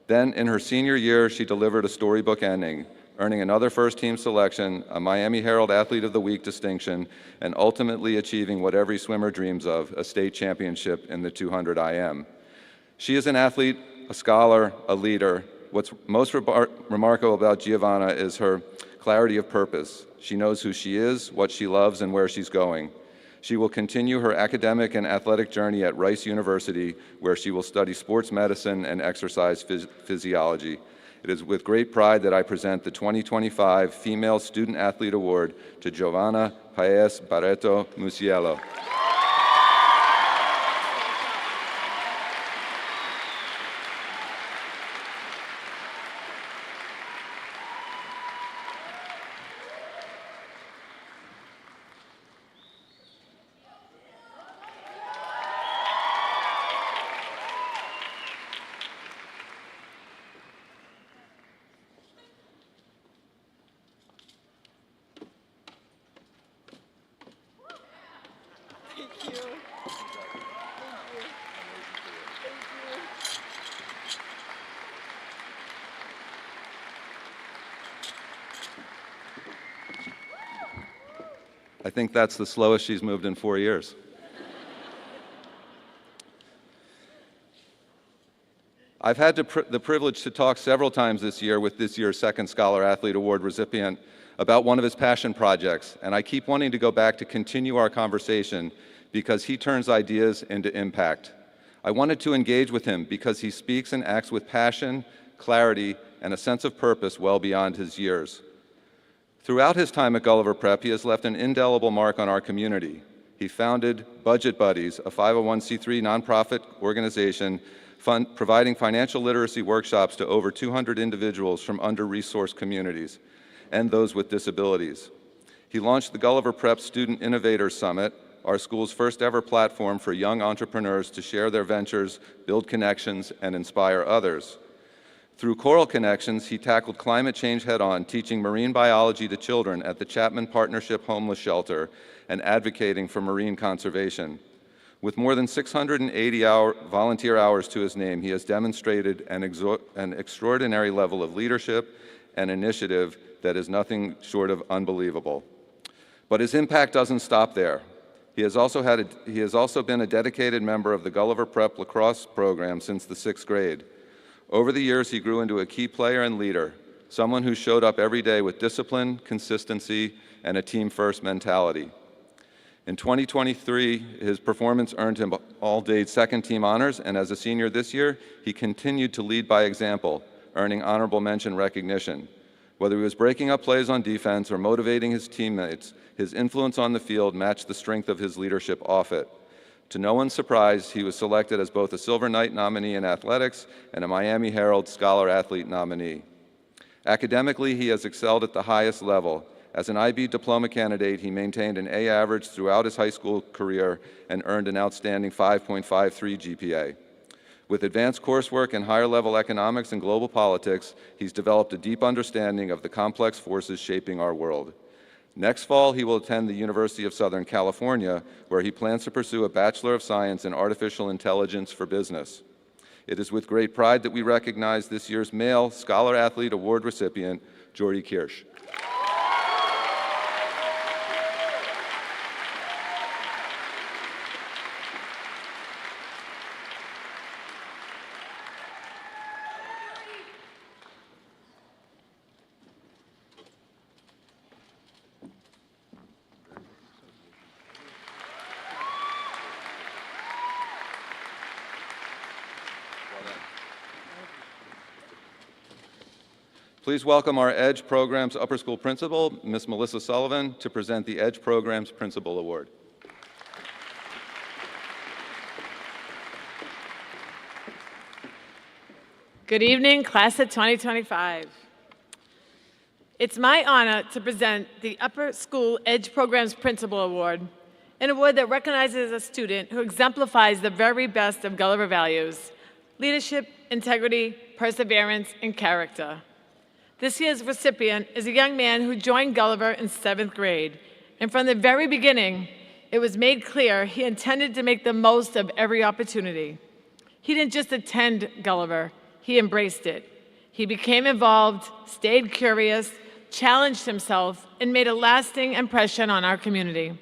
Then, in her senior year, she delivered a storybook ending, earning another first-team selection, a Miami Herald Athlete of the Week distinction, and ultimately achieving what every swimmer dreams of, a state championship in the 200 IM. She is an athlete, a scholar, a leader. What's most remarkable about Giovanna is her clarity of purpose. She knows who she is, what she loves, and where she's going. She will continue her academic and athletic journey at Rice University, where she will study sports medicine and exercise physiology. It is with great pride that I present the 2025 Female Student Athlete Award to Giovanna Paez Barreto Musiello. I think that's the slowest she's moved in 4 years. I've had the privilege to talk several times this year with this year's second Scholar Athlete Award recipient about one of his passion projects, and I keep wanting to go back to continue our conversation because he turns ideas into impact. I wanted to engage with him because he speaks and acts with passion, clarity, and a sense of purpose well beyond his years. Throughout his time at Gulliver Prep, he has left an indelible mark on our community. He founded Budget Buddies, a 501c3 nonprofit organization providing financial literacy workshops to over 200 individuals from under-resourced communities and those with disabilities. He launched the Gulliver Prep Student Innovators Summit, our school's first ever platform for young entrepreneurs to share their ventures, build connections, and inspire others. Through Coral Connections, he tackled climate change head-on, teaching marine biology to children at the Chapman Partnership Homeless Shelter and advocating for marine conservation. With more than 680 volunteer hours to his name, he has demonstrated an extraordinary level of leadership and initiative that is nothing short of unbelievable. But his impact doesn't stop there. He has also been a dedicated member of the Gulliver Prep lacrosse program since the 6th grade. Over the years, he grew into a key player and leader, someone who showed up every day with discipline, consistency, and a team-first mentality. In 2023, his performance earned him all-day second-team honors, and as a senior this year, he continued to lead by example, earning honorable mention recognition. Whether he was breaking up plays on defense or motivating his teammates, his influence on the field matched the strength of his leadership off it. To no one's surprise, he was selected as both a Silver Knight nominee in athletics and a Miami Herald Scholar Athlete nominee. Academically, he has excelled at the highest level. As an IB diploma candidate, he maintained an A average throughout his high school career and earned an outstanding 5.53 GPA. With advanced coursework in higher-level economics and global politics, he's developed a deep understanding of the complex forces shaping our world. Next fall, he will attend the University of Southern California, where he plans to pursue a Bachelor of Science in Artificial Intelligence for Business. It is with great pride that we recognize this year's male Scholar Athlete Award recipient, Jordy Kirsch. Please welcome our EDGE Program's upper school principal, Ms. Melissa Sullivan, to present the EDGE Program's Principal Award. Good evening, class of 2025. It's my honor to present the Upper School EDGE Program's Principal Award, an award that recognizes a student who exemplifies the very best of Gulliver values: leadership, integrity, perseverance, and character. This year's recipient is a young man who joined Gulliver in 7th grade, and from the very beginning, it was made clear he intended to make the most of every opportunity. He didn't just attend Gulliver, he embraced it. He became involved, stayed curious, challenged himself, and made a lasting impression on our community.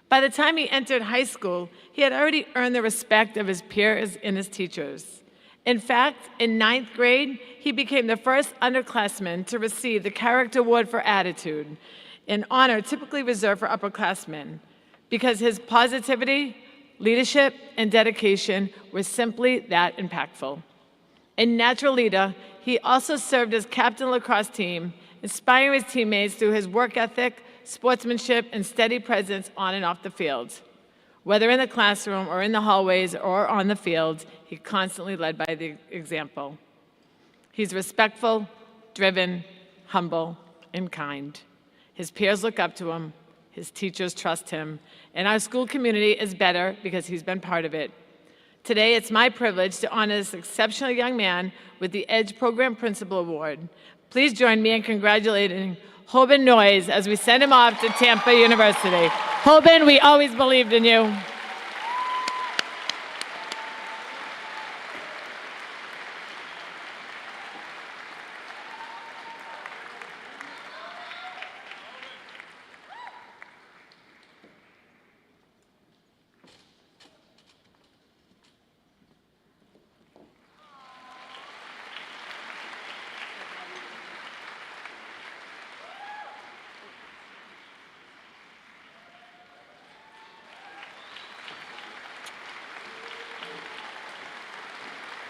By the time he entered high school, he had already earned the respect of his peers and his teachers. In fact, in 9th grade, he became the first underclassman to receive the Character Award for Attitude, an honor typically reserved for upperclassmen, because his positivity, leadership, and dedication were simply that impactful. A natural leader, he also served as captain of the lacrosse team, inspiring his teammates through his work ethic, sportsmanship, and steady presence on and off the field. Whether in the classroom or in the hallways or on the field, he constantly led by the example. He's respectful, driven, humble, and kind. His peers look up to him, his teachers trust him, and our school community is better because he's been part of it. Today, it's my privilege to honor this exceptional young man with the EDGE Program Principal Award. Please join me in congratulating Hoban Noyes as we send him off to Tampa University. Hoban, we always believed in you.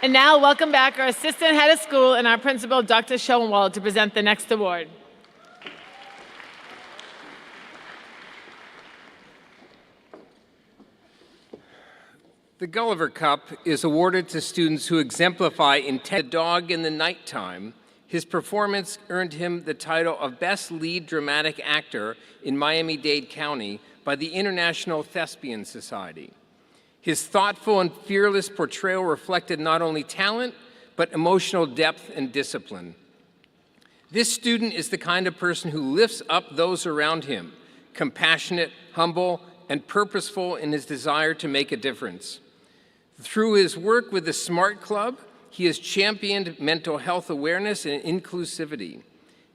And now, welcome back our assistant head of school and our principal, Dr. Schoenwald, to present the next award. The Gulliver Cup is awarded to students who exemplify intent. The Dog in the Nighttime, his performance earned him the title of Best Lead Dramatic Actor in Miami-Dade County by the International Thespian Society. His thoughtful and fearless portrayal reflected not only talent, but emotional depth and discipline. This student is the kind of person who lifts up those around him, compassionate, humble, and purposeful in his desire to make a difference. Through his work with the SMART Club, he has championed mental health awareness and inclusivity.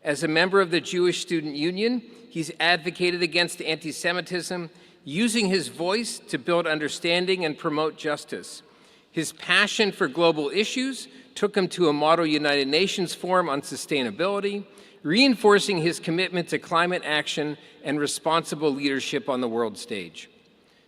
As a member of the Jewish Student Union, he's advocated against anti-Semitism, using his voice to build understanding and promote justice. His passion for global issues took him to a Model United Nations Forum on Sustainability, reinforcing his commitment to climate action and responsible leadership on the world stage.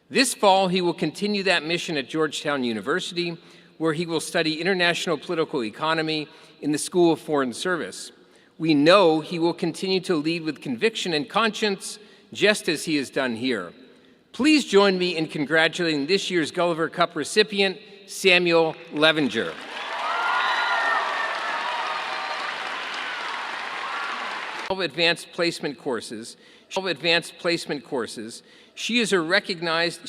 This fall, he will continue that mission at Georgetown University, where he will study international political economy in the School of Foreign Service. We know he will continue to lead with conviction and conscience, just as he has done here. Please join me in congratulating this year's Gulliver Cup recipient, Samuel Levinger. Advanced placement courses. She is recognized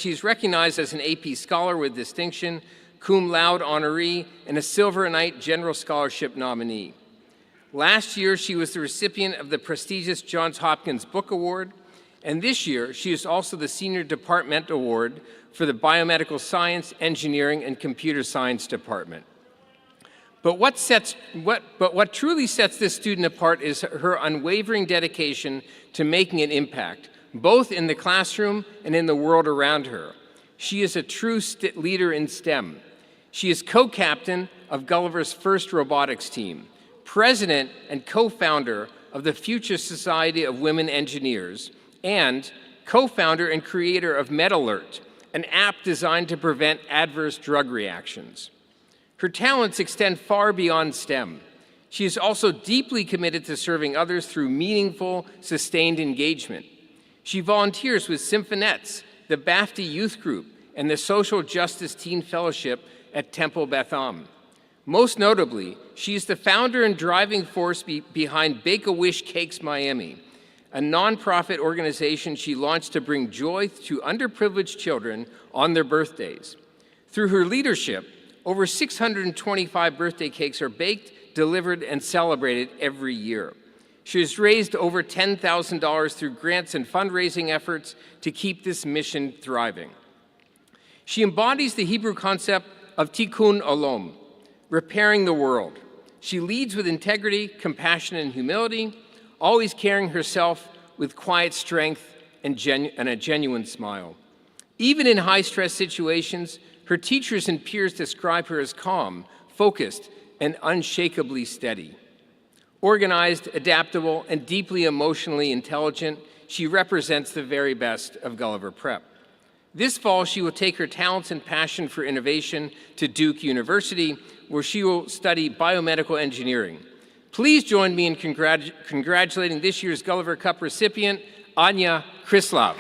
as an AP Scholar with distinction, cum laude honoree, and a Silver Knight General Scholarship nominee. Last year, she was the recipient of the prestigious Johns Hopkins Book Award, and this year, she is also the Senior Department Award for the Biomedical Science, Engineering, and Computer Science Department. But what truly sets this student apart is her unwavering dedication to making an impact, both in the classroom and in the world around her. She is a true leader in STEM. She is co-captain of Gulliver's first robotics team, president and co-founder of the Future Society of Women Engineers, and co-founder and creator of MedAlert, an app designed to prevent adverse drug reactions. Her talents extend far beyond STEM. She is also deeply committed to serving others through meaningful, sustained engagement. She volunteers with Symphonettes, the BAFTA Youth Group, and the Social Justice Teen Fellowship at Temple Beth Am. Most notably, she is the founder and driving force behind Bake-A-Wish Cakes Miami, a nonprofit organization she launched to bring joy to underprivileged children on their birthdays. Through her leadership, over 625 birthday cakes are baked, delivered, and celebrated every year. She has raised over $10,000 through grants and fundraising efforts to keep this mission thriving. She embodies the Hebrew concept of tikkun olam, repairing the world. She leads with integrity, compassion, and humility, always carrying herself with quiet strength and a genuine smile. Even in high-stress situations, her teachers and peers describe her as calm, focused, and unshakably steady. Organized, adaptable, and deeply emotionally intelligent, she represents the very best of Gulliver Prep. This fall, she will take her talents and passion for innovation to Duke University, where she will study biomedical engineering. Please join me in congratulating this year's Gulliver Cup recipient, Anya Krislav.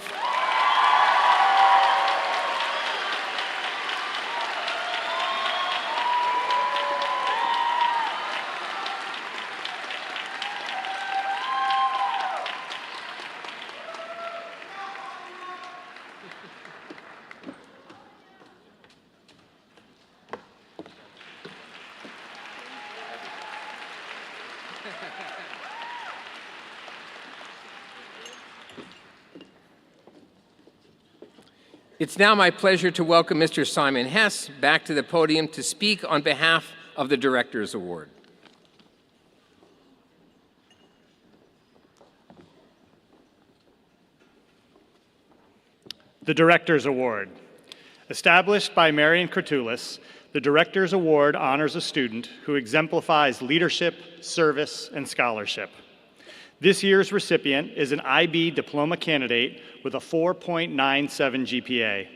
It's now my pleasure to welcome Mr. Simon Hess back to the podium to speak on behalf of the Directors Award. The Directors Award. Established by Marion Kurtulis, the Directors Award honors a student who exemplifies leadership, service, and scholarship. This year's recipient is an IB diploma candidate with a 4.97 GPA.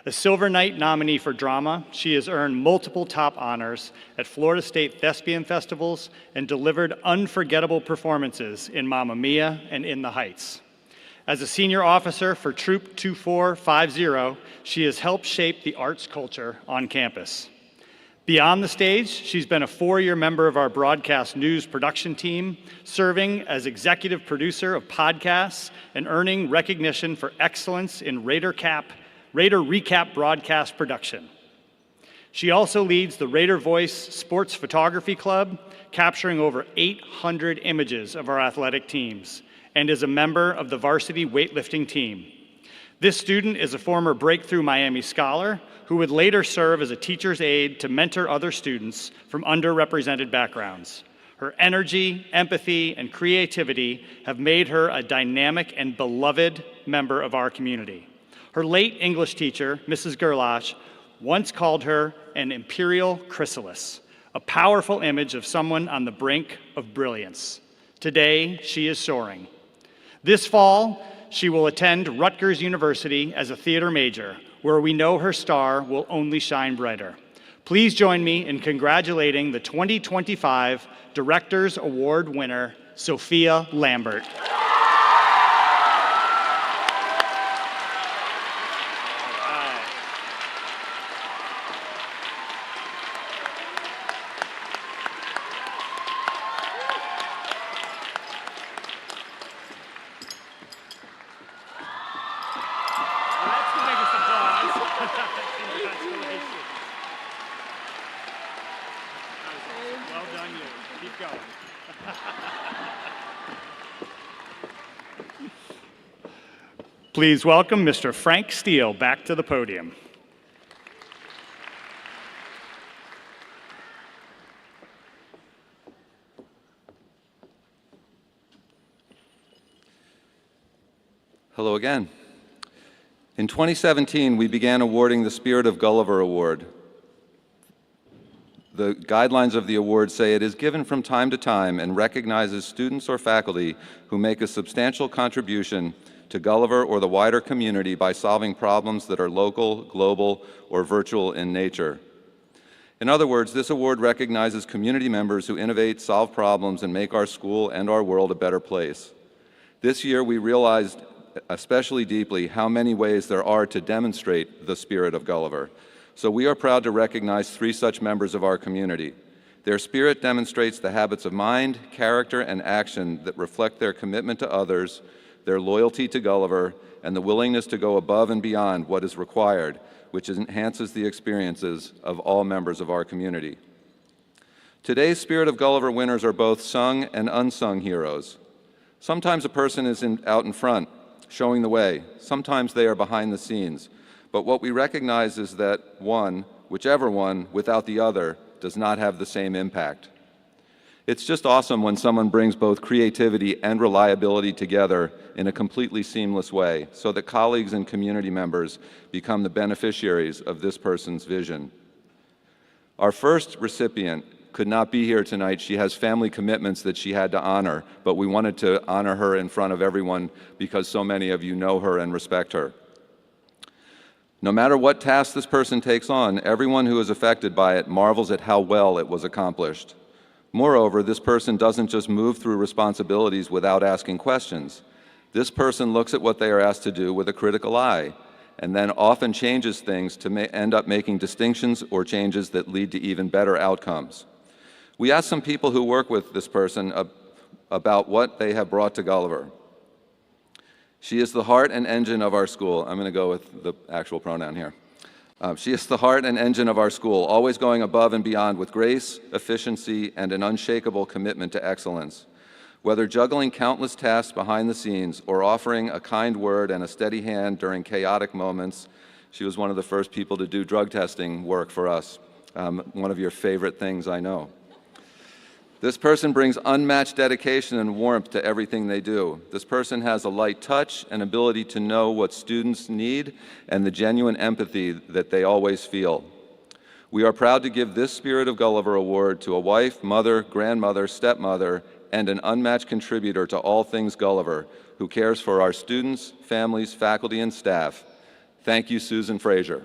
A Silver Knight nominee for drama, she has earned multiple top honors at Florida State Thespian Festivals and delivered unforgettable performances in Mamma Mia and In the Heights. As a senior officer for Troop 2450, she has helped shape the arts culture on campus. Beyond the stage, she's been a 4-year member of our broadcast news production team, serving as executive producer of podcasts and earning recognition for excellence in Raider Recap broadcast production. She also leads the Raider Voice Sports Photography Club, capturing over 800 images of our athletic teams, and is a member of the varsity weightlifting team. This student is a former Breakthrough Miami Scholar who would later serve as a teacher's aide to mentor other students from underrepresented backgrounds. Her energy, empathy, and creativity have made her a dynamic and beloved member of our community. Her late English teacher, Mrs. Gerlach, once called her an imperial chrysalis, a powerful image of someone on the brink of brilliance. Today, she is soaring. This fall, she will attend Rutgers University as a theater major, where we know her star will only shine brighter. Please join me in congratulating the 2025 Directors Award winner, Sophia Lambert. Please welcome Mr. Frank Steele back to the podium. Hello again. In 2017, we began awarding the Spirit of Gulliver Award. The guidelines of the award say it is given from time to time and recognizes students or faculty who make a substantial contribution to Gulliver or the wider community by solving problems that are local, global, or virtual in nature. In other words, this award recognizes community members who innovate, solve problems, and make our school and our world a better place. This year, we realized especially deeply how many ways there are to demonstrate the spirit of Gulliver. So we are proud to recognize 3 such members of our community. Their spirit demonstrates the habits of mind, character, and action that reflect their commitment to others, their loyalty to Gulliver, and the willingness to go above and beyond what is required, which enhances the experiences of all members of our community. Today's Spirit of Gulliver winners are both sung and unsung heroes. Sometimes a person is out in front, showing the way. Sometimes they are behind the scenes. But what we recognize is that one, whichever one, without the other, does not have the same impact. It's just awesome when someone brings both creativity and reliability together in a completely seamless way so that colleagues and community members become the beneficiaries of this person's vision. Our first recipient could not be here tonight. She has family commitments that she had to honor, but we wanted to honor her in front of everyone because so many of you know her and respect her. No matter what task this person takes on, everyone who is affected by it marvels at how well it was accomplished. Moreover, this person doesn't just move through responsibilities without asking questions. This person looks at what they are asked to do with a critical eye, and then often changes things to end up making distinctions or changes that lead to even better outcomes. We asked some people who work with this person about what they have brought to Gulliver. She is the heart and engine of our school. I'm going to go with the actual pronoun here. She is the heart and engine of our school, always going above and beyond with grace, efficiency, and an unshakable commitment to excellence. Whether juggling countless tasks behind the scenes or offering a kind word and a steady hand during chaotic moments, she was one of the first people to do drug testing work for us. One of your favorite things, I know. This person brings unmatched dedication and warmth to everything they do. This person has a light touch and ability to know what students need and the genuine empathy that they always feel. We are proud to give this Spirit of Gulliver Award to a wife, mother, grandmother, stepmother, and an unmatched contributor to all things Gulliver, who cares for our students, families, faculty, and staff. Thank you, Susan Frazier.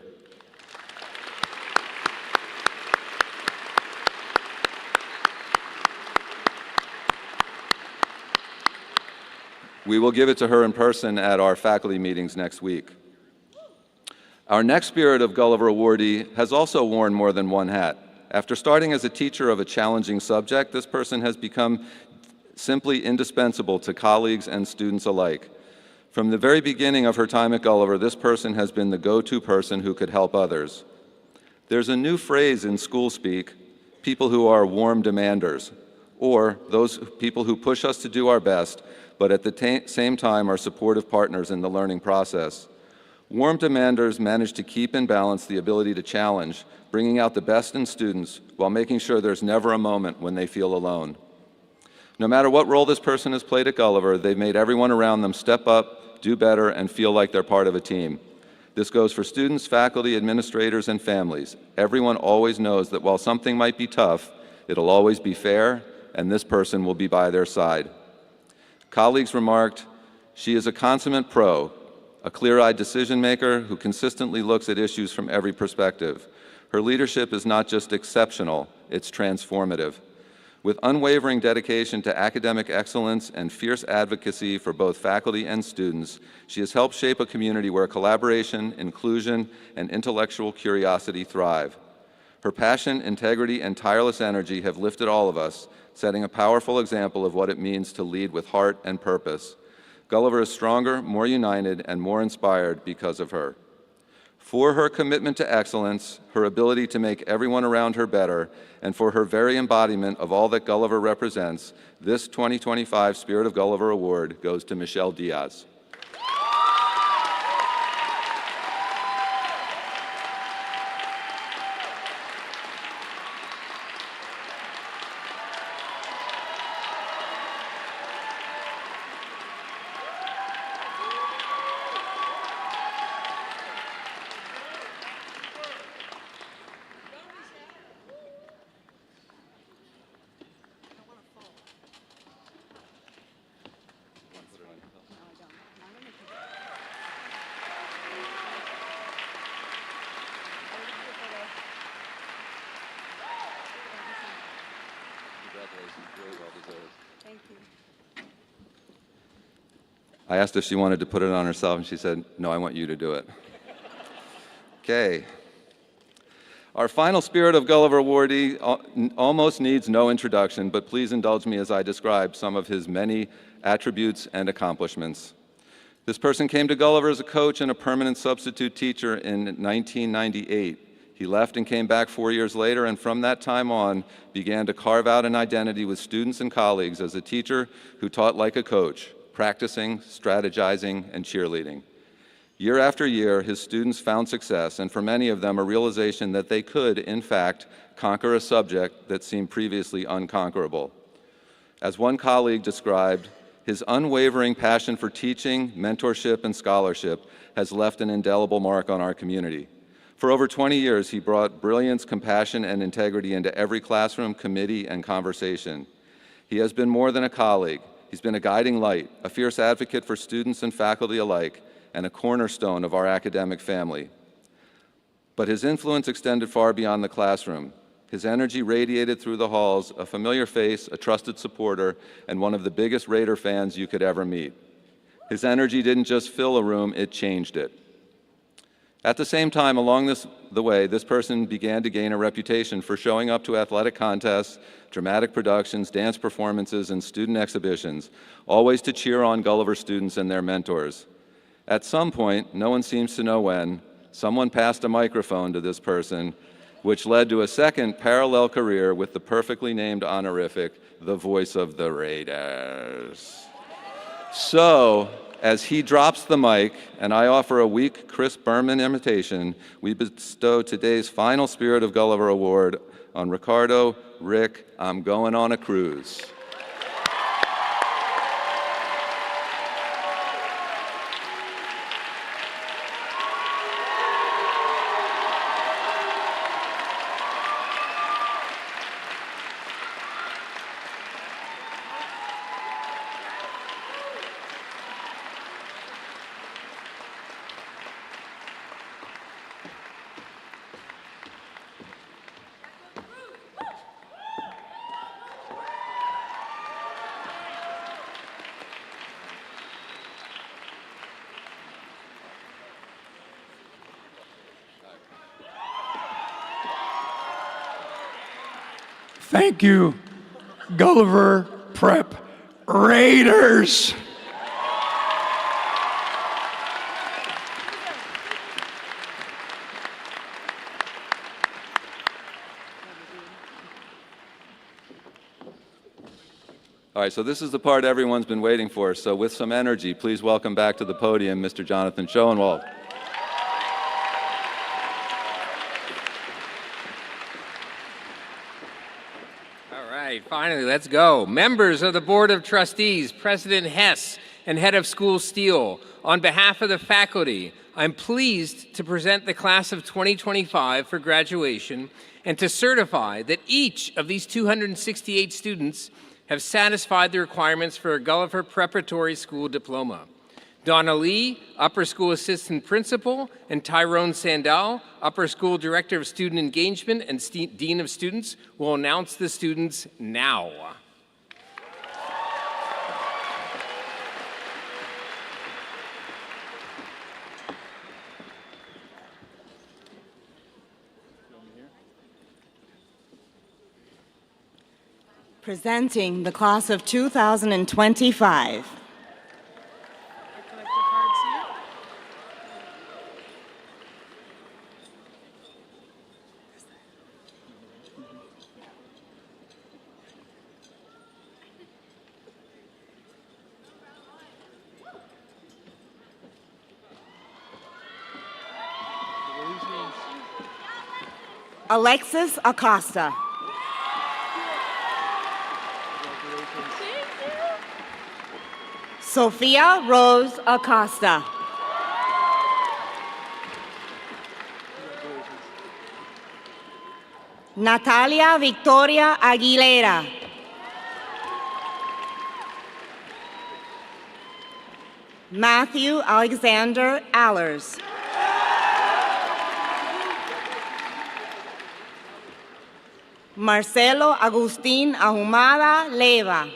We will give it to her in person at our faculty meetings next week. Our next Spirit of Gulliver awardee has also worn more than one hat. After starting as a teacher of a challenging subject, this person has become simply indispensable to colleagues and students alike. From the very beginning of her time at Gulliver, this person has been the go-to person who could help others. There's a new phrase in school speak, people who are warm demanders, or those people who push us to do our best, but at the same time are supportive partners in the learning process. Warm demanders manage to keep in balance the ability to challenge, bringing out the best in students while making sure there's never a moment when they feel alone. No matter what role this person has played at Gulliver, they've made everyone around them step up, do better, and feel like they're part of a team. This goes for students, faculty, administrators, and families. Everyone always knows that while something might be tough, it'll always be fair, and this person will be by their side. Colleagues remarked, she is a consummate pro, a clear-eyed decision maker who consistently looks at issues from every perspective. Her leadership is not just exceptional, it's transformative. With unwavering dedication to academic excellence and fierce advocacy for both faculty and students, she has helped shape a community where collaboration, inclusion, and intellectual curiosity thrive. Her passion, integrity, and tireless energy have lifted all of us, setting a powerful example of what it means to lead with heart and purpose. Gulliver is stronger, more united, and more inspired because of her. For her commitment to excellence, her ability to make everyone around her better, and for her very embodiment of all that Gulliver represents, this 2025 Spirit of Gulliver Award goes to Michelle Diaz. I asked if she wanted to put it on herself, and she said, no, I want you to do it. Okay. Our final Spirit of Gulliver awardee almost needs no introduction, but please indulge me as I describe some of his many attributes and accomplishments. This person came to Gulliver as a coach and a permanent substitute teacher in 1998. He left and came back 4 years later, and from that time on, began to carve out an identity with students and colleagues as a teacher who taught like a coach, practicing, strategizing, and cheerleading. Year after year, his students found success, and for many of them, a realization that they could, in fact, conquer a subject that seemed previously unconquerable. As one colleague described, his unwavering passion for teaching, mentorship, and scholarship has left an indelible mark on our community. For over 20 years, he brought brilliance, compassion, and integrity into every classroom, committee, and conversation. He has been more than a colleague. He's been a guiding light, a fierce advocate for students and faculty alike, and a cornerstone of our academic family. But his influence extended far beyond the classroom. His energy radiated through the halls, a familiar face, a trusted supporter, and one of the biggest Raider fans you could ever meet. His energy didn't just fill a room, it changed it. At the same time, along the way, this person began to gain a reputation for showing up to athletic contests, dramatic productions, dance performances, and student exhibitions, always to cheer on Gulliver students and their mentors. At some point, no one seems to know when, someone passed a microphone to this person, which led to a second parallel career with the perfectly named honorific, the voice of the Raiders. So, as he drops the mic and I offer a weak Chris Berman imitation, we bestow today's final Spirit of Gulliver Award on Ricardo Rick I'm Going on a Cruise. Thank you, Gulliver Prep Raiders. All right, so this is the part everyone's been waiting for. So with some energy, please welcome back to the podium Mr. Jonathan Schoenwald. Finally, let's go. Members of the Board of Trustees, President Hess and Head of School Steele, on behalf of the faculty, I'm pleased to present the class of 2025 for graduation and to certify that each of these 268 students have satisfied the requirements for a Gulliver Preparatory School Diploma. Donna Lee, Upper School Assistant Principal, and Tyrone Sandal, Upper School Director of Student Engagement and Dean of Students, will announce the students now. Presenting the class of 2025. Alexis Acosta. Sophia Rose Acosta. Natalia Victoria Aguilera. Matthew Alexander Allers. Marcelo Agustín Ahumada Leva.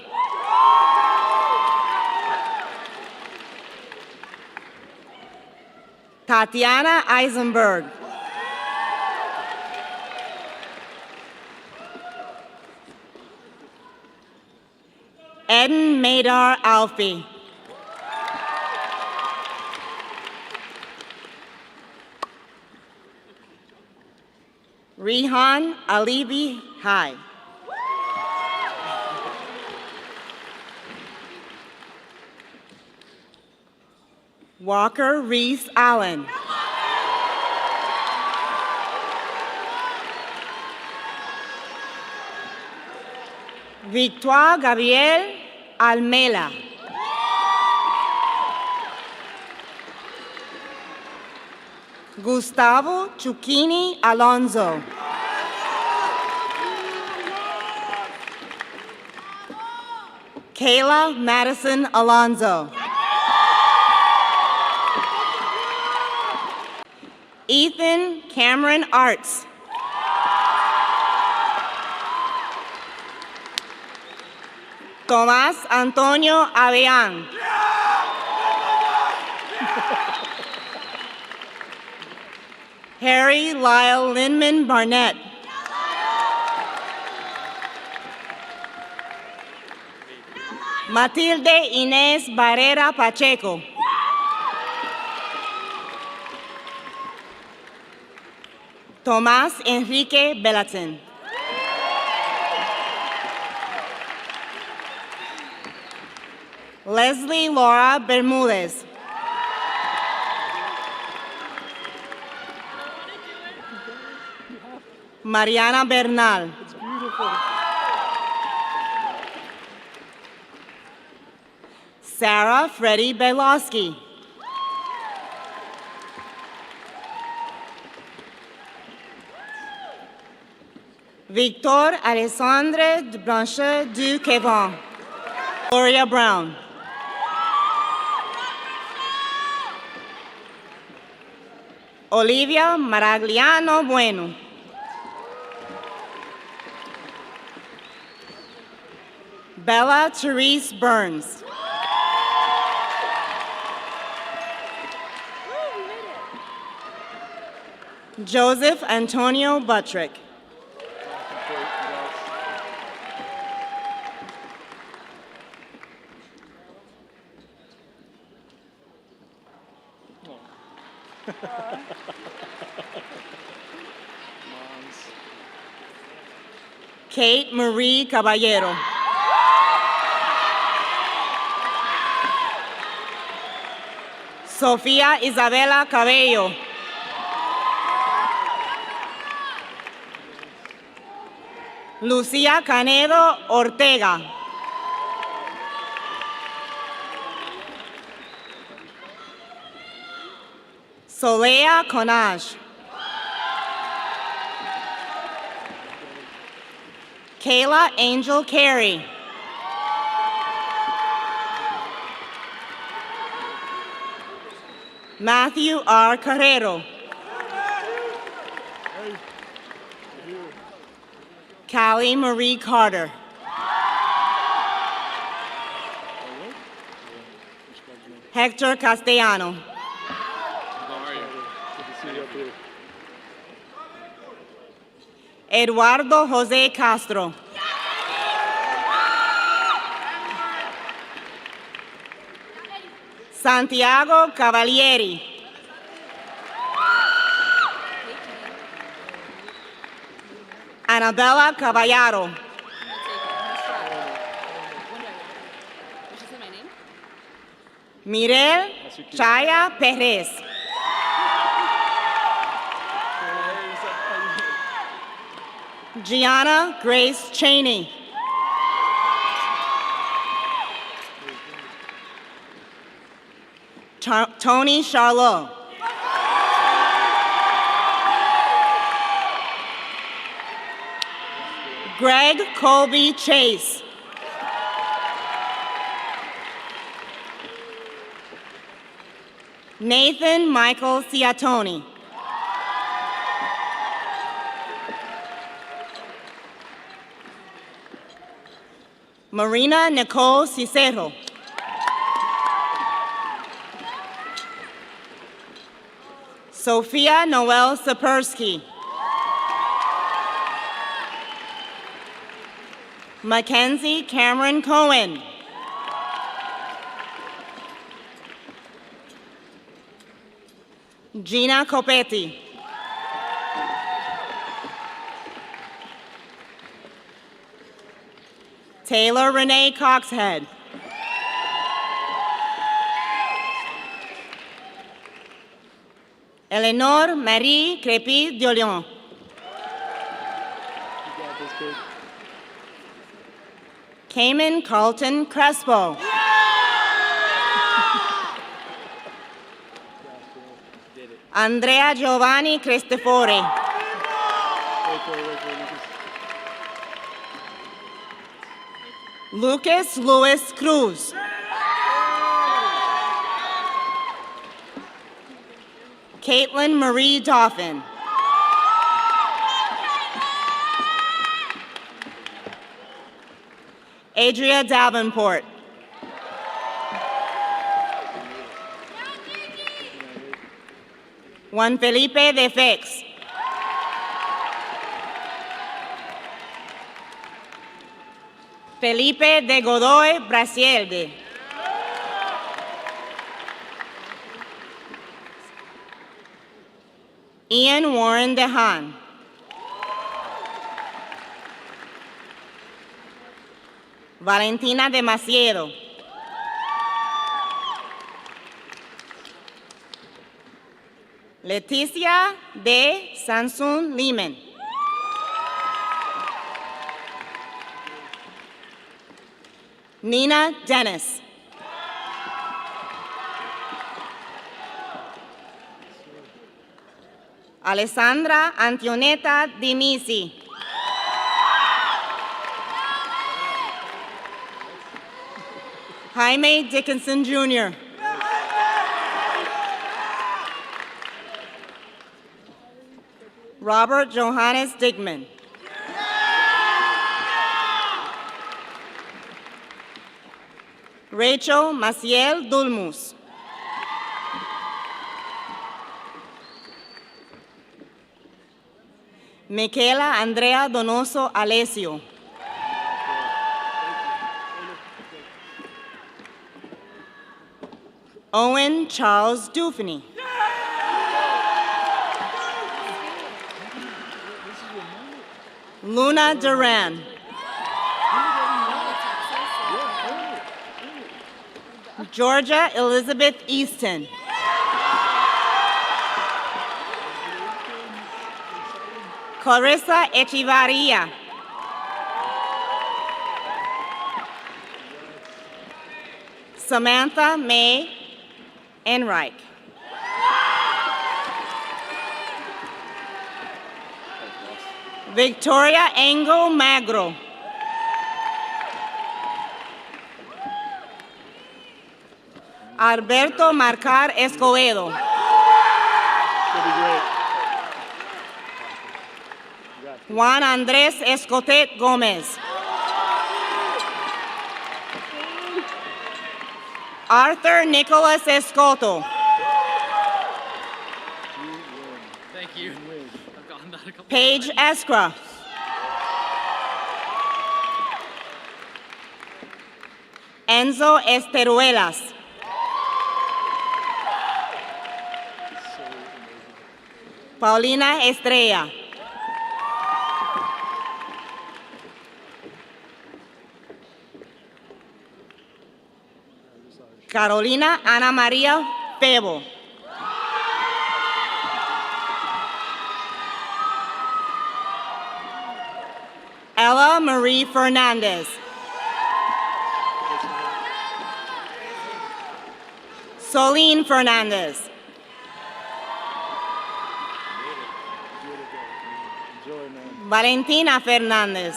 Tatiana Eisenberg. Eden Madar Alfie. Rihan Alibi Hai. Walker Reese Allen. Victoire Gabriel Almela. Gustavo Chuquini Alonso. Kayla Madison Alonso. Ethan Cameron Arts. Tomás Antonio Avean. Harry Lyle Lindman Barnett. Matilde Inés Barrera Pacheco. Tomás Enrique Belatin. Leslie Laura Bermudez. Mariana Bernal. It's beautiful. Sarah Freddie Belowski. Victor Alexandre Blanchet du Quevant. Gloria Brown. Olivia Maragliano Bueno. Bella Therese Burns. Joseph Antonio Buttrick. Kate Marie Caballero. Sofía Isabela Cabello. Lucía Canedo Ortega. Solea Conage. Kayla Angel Carey. Matthew R. Carrero. Callie Marie Carter. Hector Castellano. Eduardo Jose Castro. Santiago Cavalieri. Annabella Caballaro. Mirel Chaya Perez. Gianna Grace Cheney. Tony Charlot. Greg Colby Chase. Nathan Michael Ciatoni. Marina Nicole Cicero. Sophia Noel Sapersky. Mackenzie Cameron Cohen. Gina Copetti. Taylor Renee Coxhead. Eleanor Marie Crépy Diolion. Cayman Carlton Crespo. Andrea Giovanni Cristofori. Lucas Luis Cruz. Caitlin Marie Dauphin. Adria Davenport. Juan Felipe de Fix. Felipe de Godoy Brasielde. Ian Warren DeHaan. Valentina de Macedo. Leticia de Sansun Lehman. Nina Dennis. Alessandra Antioneta Dimisi. Jaime Dickinson Jr. Robert Johannes Digman. Rachel Maciel Dulmus. Michaela Andrea Donoso Alessio. Owen Charles Dufney. Luna Duran. Georgia Elizabeth Easton. Clarissa Echevarria. Samantha May Enright. Victoria Engo Magro. Alberto Marcar Escobedo. Juan Andrés Escotet Gómez. Arthur Nicholas Escoto. Thank you. I've gotten that a couple Paige Eskra. Enzo Esteruelas. Paulina Estrella. Carolina Ana María Pebo. Ella Marie Fernandez. Soline Fernandez. Valentina Fernandez.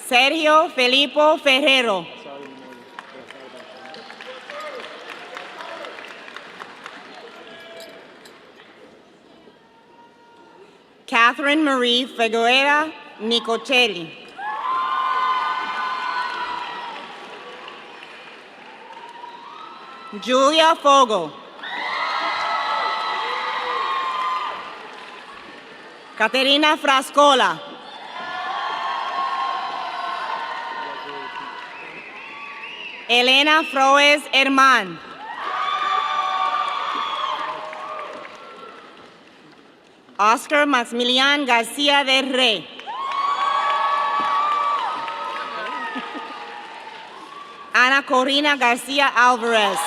Sergio Felipo Ferrero. Catherine Marie Figueroa Nicocelli. Julia Fogel. Caterina Frascola. Elena Flores Herman. Oscar Maximilian Garcia del Rey. Ana Corina Garcia Alvarez.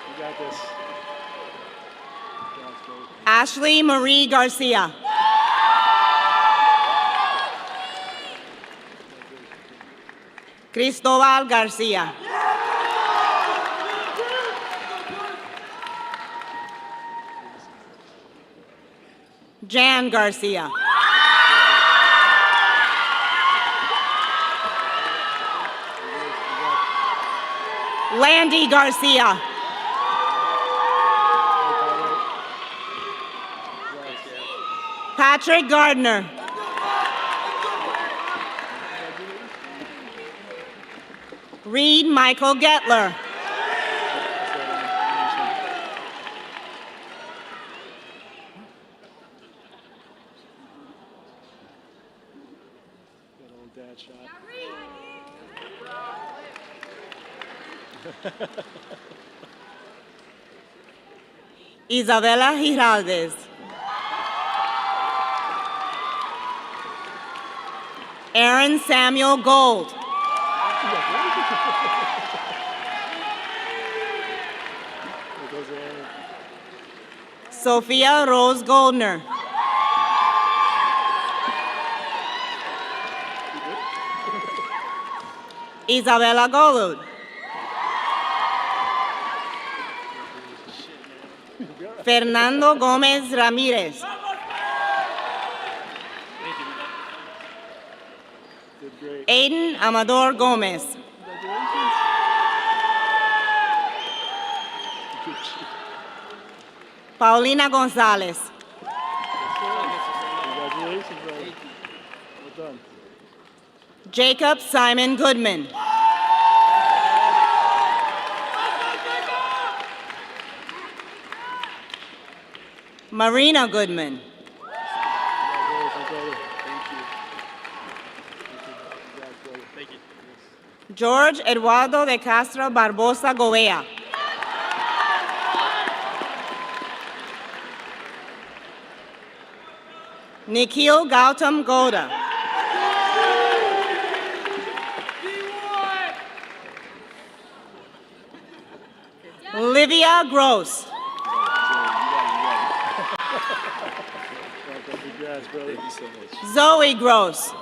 You got this. Ashley Marie Garcia. Cristobal Garcia. Jan Garcia. Landy Garcia. Patrick Gardner. Reed Michael Getler. Good old dad shot. Isabella Giraldes. Aaron Samuel Gold. Sophia Rose Goldner. Isabella Golud. Fernando Gomez Ramirez. Aiden Amador Gomez. Paulina Gonzalez. Congratulations, brother. Well done. Jacob Simon Goodman. Marina Goodman. George Eduardo de Castro Barbosa Govea. Nikhil Gautam Goda. Olivia Gross. Congrats, brother. Thank you so much. Zoe Gross.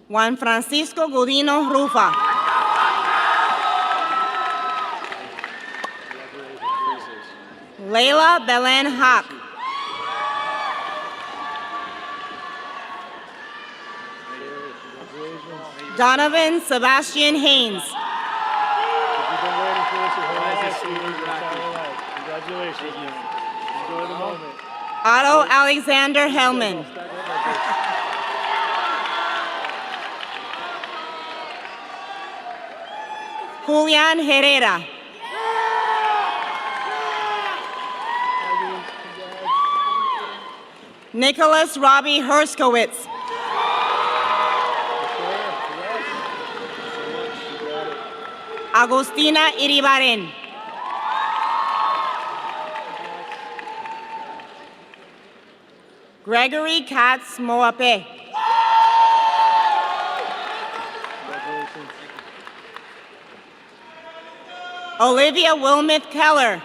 Juan Francisco Gudino Rufa. Layla Belen Haq. Donovan Sebastian Haynes. Congratulations, man. Enjoy the moment. Otto Alexander Hellman. Julian Herrera. Nicholas Robbie Herskowitz. Agustina Iribarren. Gregory Katz Moape. Olivia Wilmeth Keller.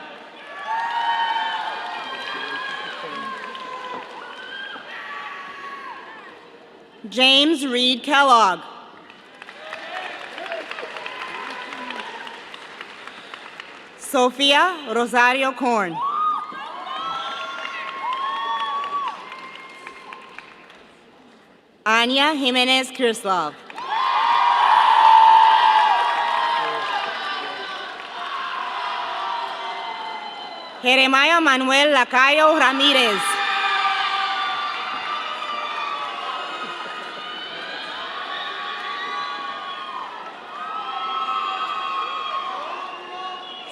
James Reed Kellogg. Sophia Rosario Korn. Anya Jimenez Kirslov. Jeremiah Manuel Lacayo Ramirez.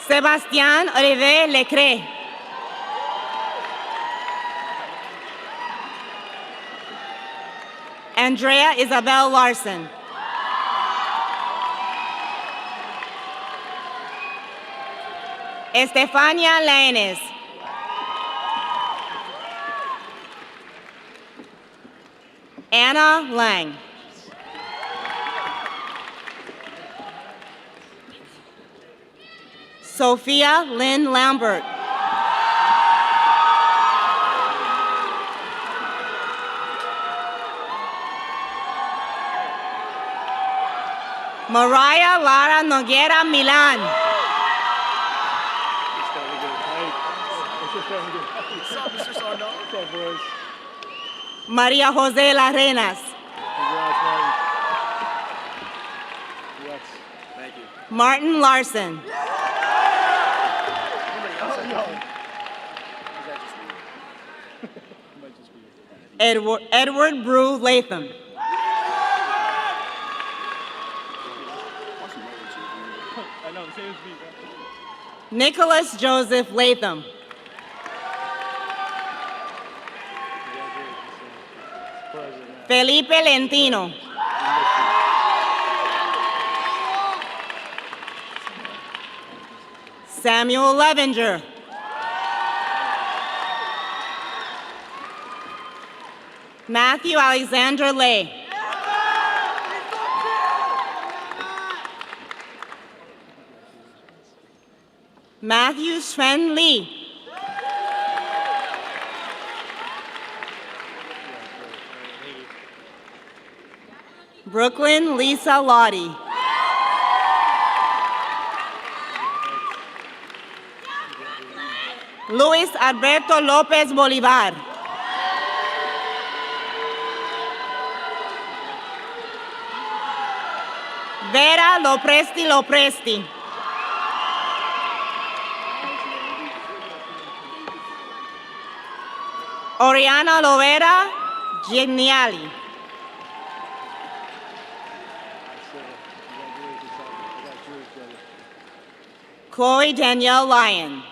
Sebastián Olivier Lecret. Andrea Isabel Larson. Estefania Lanes. Anna Lang. Sophia Lynn Lambert. Mariah Lara Noguera Milan. What's up, Mr. Sarno? What's up, boys? Maria Jose Larenas. Congrats, man. Congrats. Thank you. Martin Larson. Edward Brew Latham. I know, the same as me, bro. Nicholas Joseph Latham. Felipe Lentino. Samuel Levenger. Matthew Alexander Lay. Matthew Sven Lee. Brooklyn Lisa Lottie. Luis Alberto Lopez Bolivar. Vera Lopresti Lopresti. Oriana Lovera Geniali. Chloe Danielle Lyon.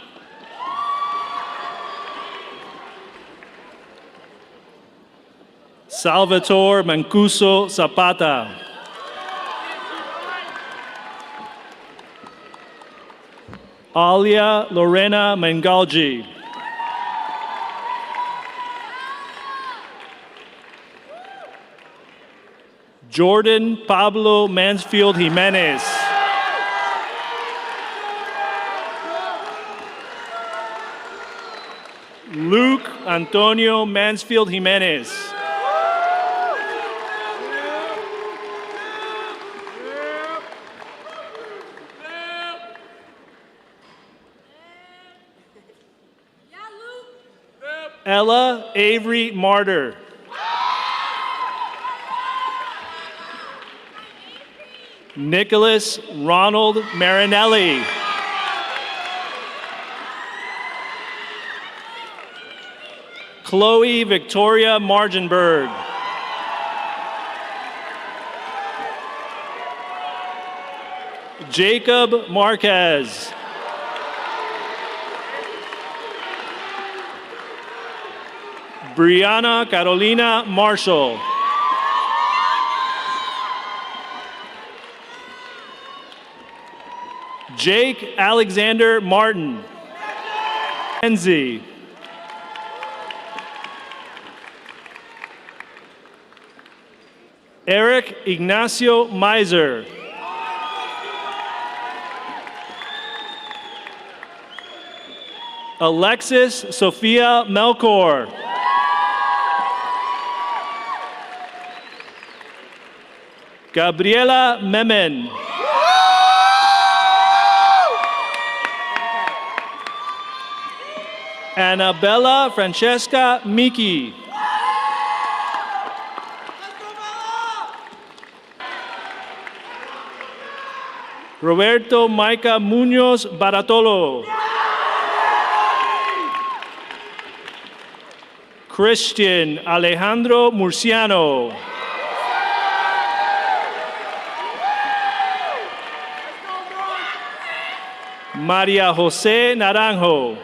Salvatore Mancuso Zapata. Alia Lorena Mengalji. Jordan Pablo Mansfield Jimenez. Luke Antonio Mansfield Jimenez. Ella Avery Martyr. Nicholas Ronald Marinelli. Chloe Victoria Margenberg. Jacob Marquez. Brianna Carolina Marshall. Jake Alexander Martin. Enzi. Eric Ignacio Miser. Alexis Sophia Melkor. Gabriela Memen. Annabella Francesca Miki. Roberto Maica Munoz Baratolo. Christian Alejandro Murciano. Maria Jose Naranjo.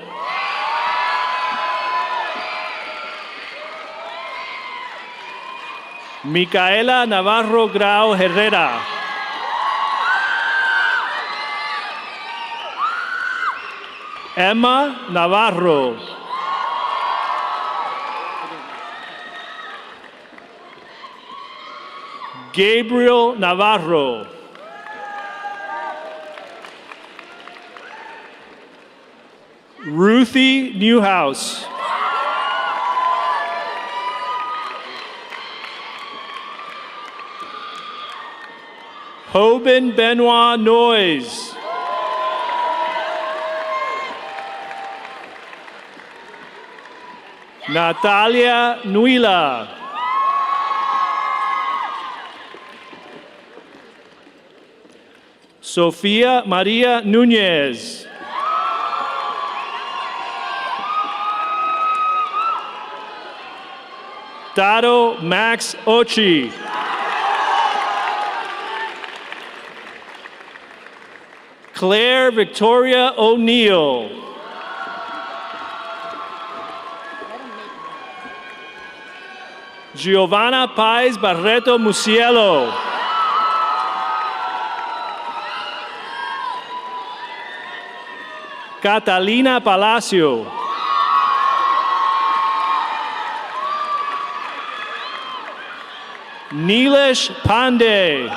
Micaela Navarro Grau Herrera. Emma Navarro. Gabriel Navarro. Ruthie Newhouse. Hoban Benoit Noyes. Natalia Nuila. Sofia Maria Nunez. Taro Max Ochi. Claire Victoria O'Neill. Giovanna Pais Barreto Musielo. Catalina Palacio. Neelish Pandey.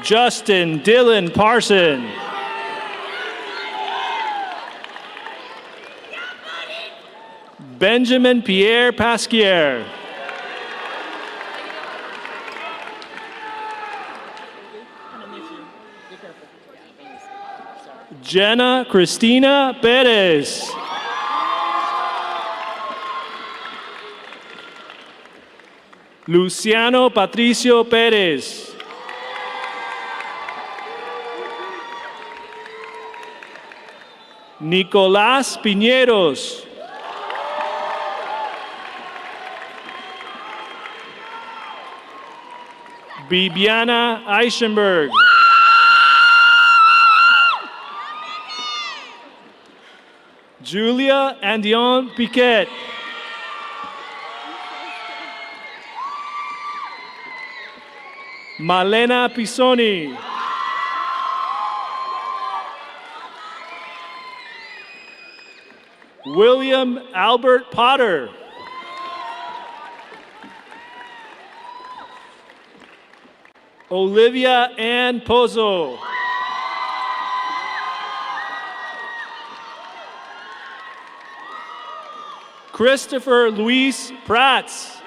Justin Dylan Parson. Benjamin Pierre Pasquier. Jenna Cristina Perez. Luciano Patricio Perez. Nicolás Piñeros. Bibiana Eichenberg. Julia Andion Piquet. Malena Pisoni. William Albert Potter. Olivia Ann Pozo. Christopher Luis Prats.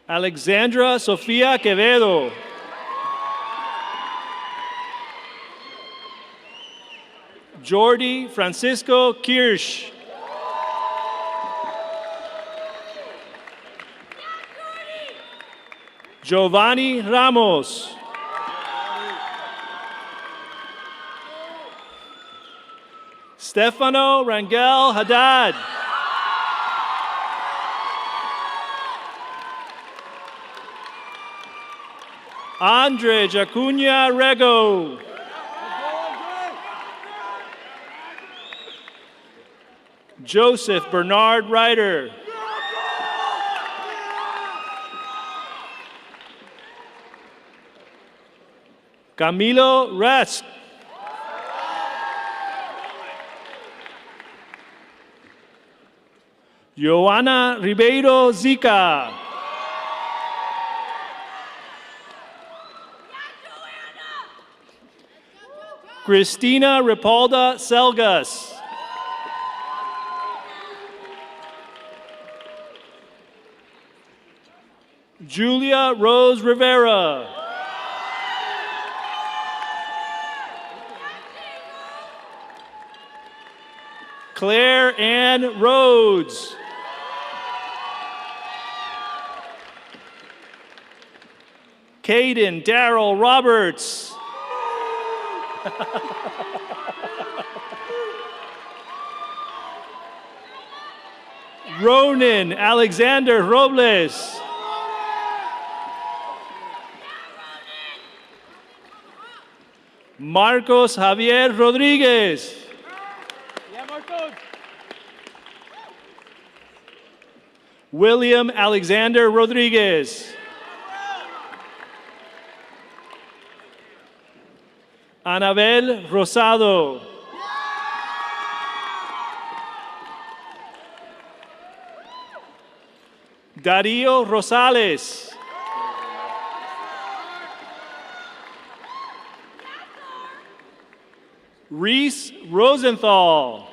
Alexandra Sofia Quevedo. Jordi Francisco Kirsch. Giovanni Ramos. Stefano Rangel Haddad. Andre Jacuña Rego. Joseph Bernard Ryder. Camilo Rest. Joana Ribeiro Zica. Cristina Repalda Selgas. Julia Rose Rivera. Claire Ann Rhodes. Caden Darrell Roberts. Ronan Alexander Robles. Marcos Javier Rodriguez. Yeah, Marcos. William Alexander Rodriguez. Anabel Rosado. Darío Rosales. Reese Rosenthal.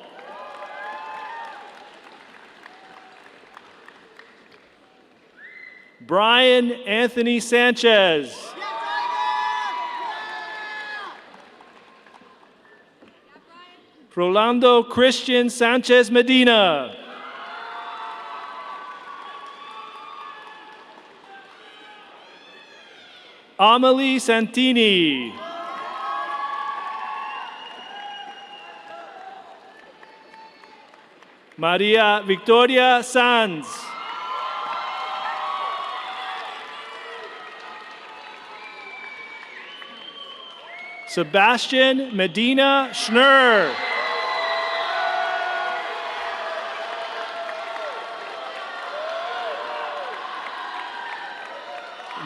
Brian Anthony Sanchez. Rolando Christian Sanchez Medina. Amelie Santini. Maria Victoria Sanz. Sebastian Medina Schnurr.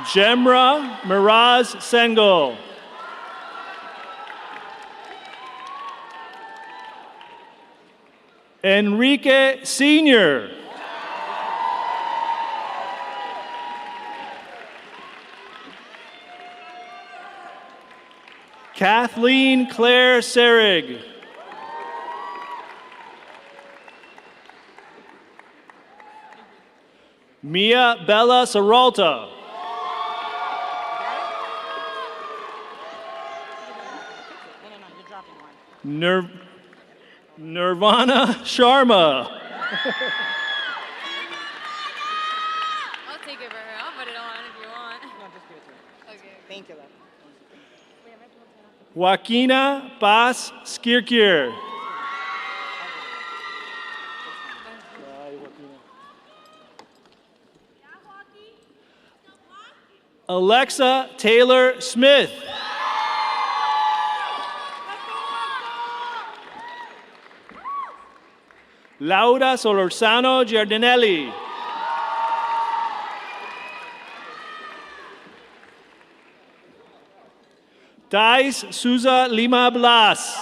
Jemra Miraz Sengel. Enrique Sr. Kathleen Claire Serig. Mia Bella Saralta. Nirvana Sharma. I'll take it for her. I'll put it on if you want. No, just give it to her. Okay. Thank you, love. Joaquina Paz Skirkir. Alexa Taylor Smith. Laura Solorzano Giardinelli. Thais Souza Lima Blas.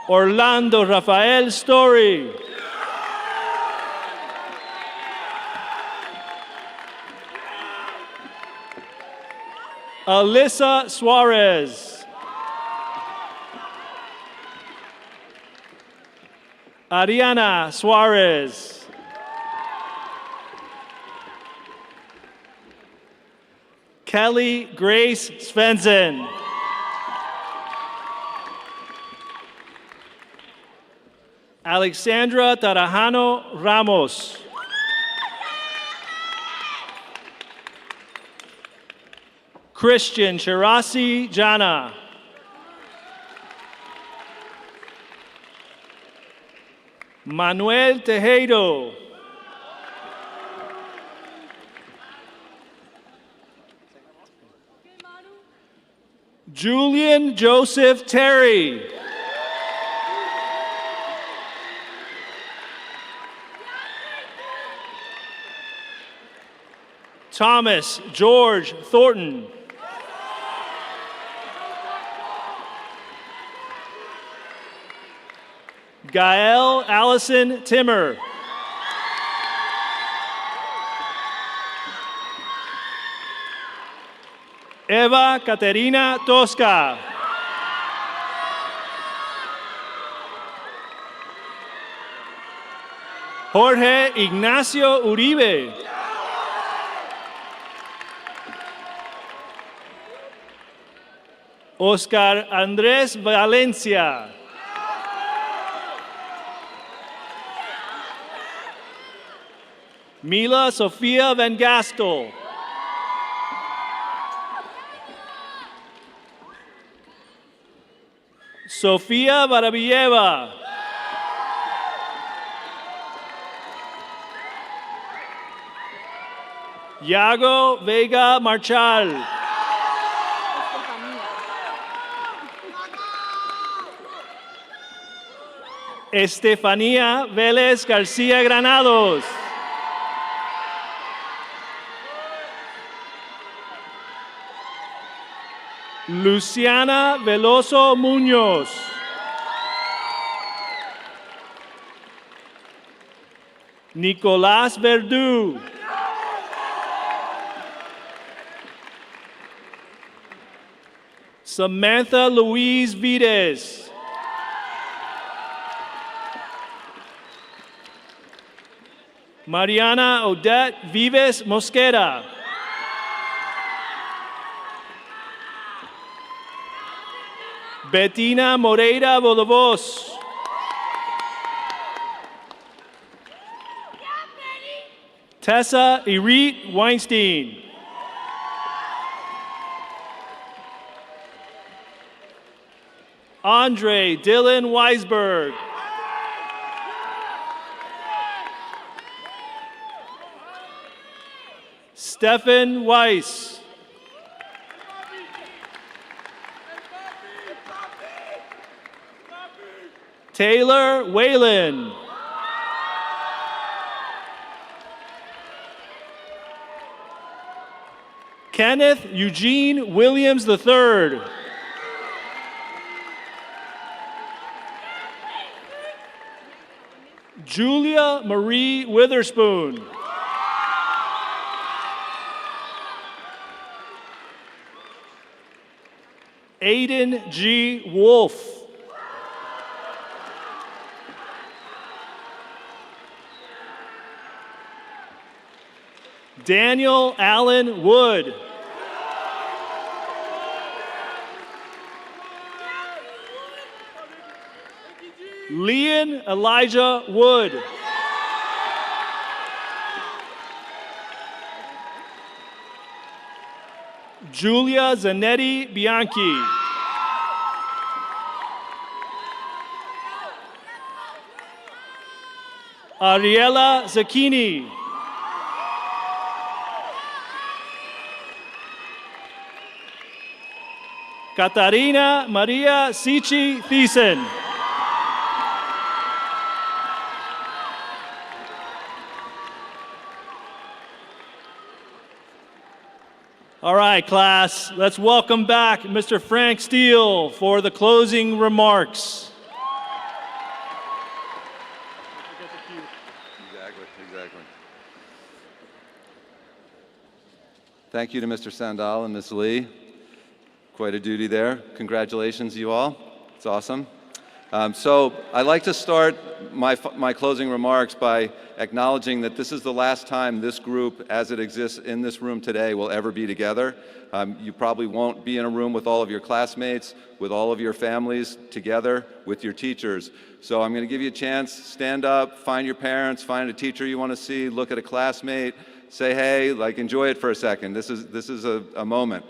Orlando Rafael Story. Alyssa Suarez. Ariana Suarez. Kelly Grace Svensson. Alexandra Tarajano Ramos. Christian Shirasi Jana. Manuel Tejero. Julian Joseph Terry. Thomas George Thornton. Gael Allison Timmer. Eva Caterina Tosca. Jorge Ignacio Uribe. Oscar Andrés Valencia. Mila Sofia Van Gastel. Sofia Varabieva. Yago Vega Marchal. Estefanía Vélez García Granados. Luciana Veloso Muñoz. Nicolás Verdú. Samantha Louise Vides. Mariana Odette Vives Mosquera. Bettina Moreira Bodovos. Tessa Irit Weinstein. Andre Dylan Weisberg. Stefan Weiss. Taylor Whalen. Kenneth Eugene Williams III. Julia Marie Witherspoon. Aiden G. Wolf. Daniel Allen Wood. Leon Elijah Wood. Julia Zanetti Bianchi. Ariela Zacchini. Katarina Maria Sichi Thiessen. All right, class, let's welcome back Mr. Frank Steele for the closing remarks. Exactly. Thank you to Mr. Sandal and Ms. Lee. Quite a duty there. Congratulations, you all. It's awesome. So I'd like to start my closing remarks by acknowledging that this is the last time this group, as it exists in this room today, will ever be together. You probably won't be in a room with all of your classmates, with all of your families together, with your teachers. So I'm going to give you a chance. Stand up, find your parents, find a teacher you want to see, look at a classmate, say hey, like enjoy it for a second. This is a moment.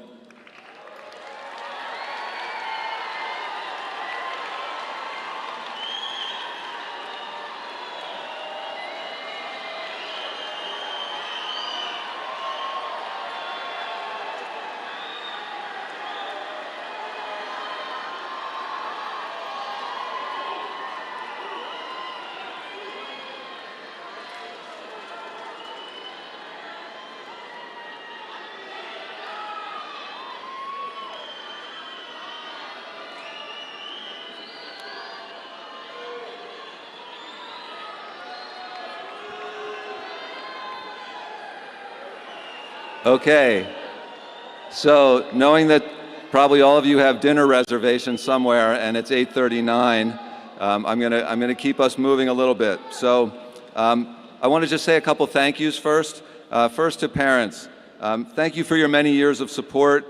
Okay, so knowing that probably all of you have dinner reservations somewhere and it's 8:39, I'm gonna keep us moving a little bit. So I want to just say a couple thank yous first. First to parents, thank you for your many years of support.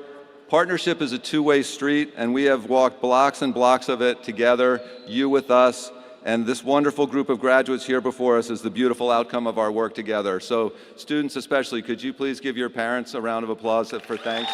Partnership is a two-way street, and we have walked blocks and blocks of it together, you with us, and this wonderful group of graduates here before us is the beautiful outcome of our work together. So students especially, could you please give your parents a round of applause for thanks?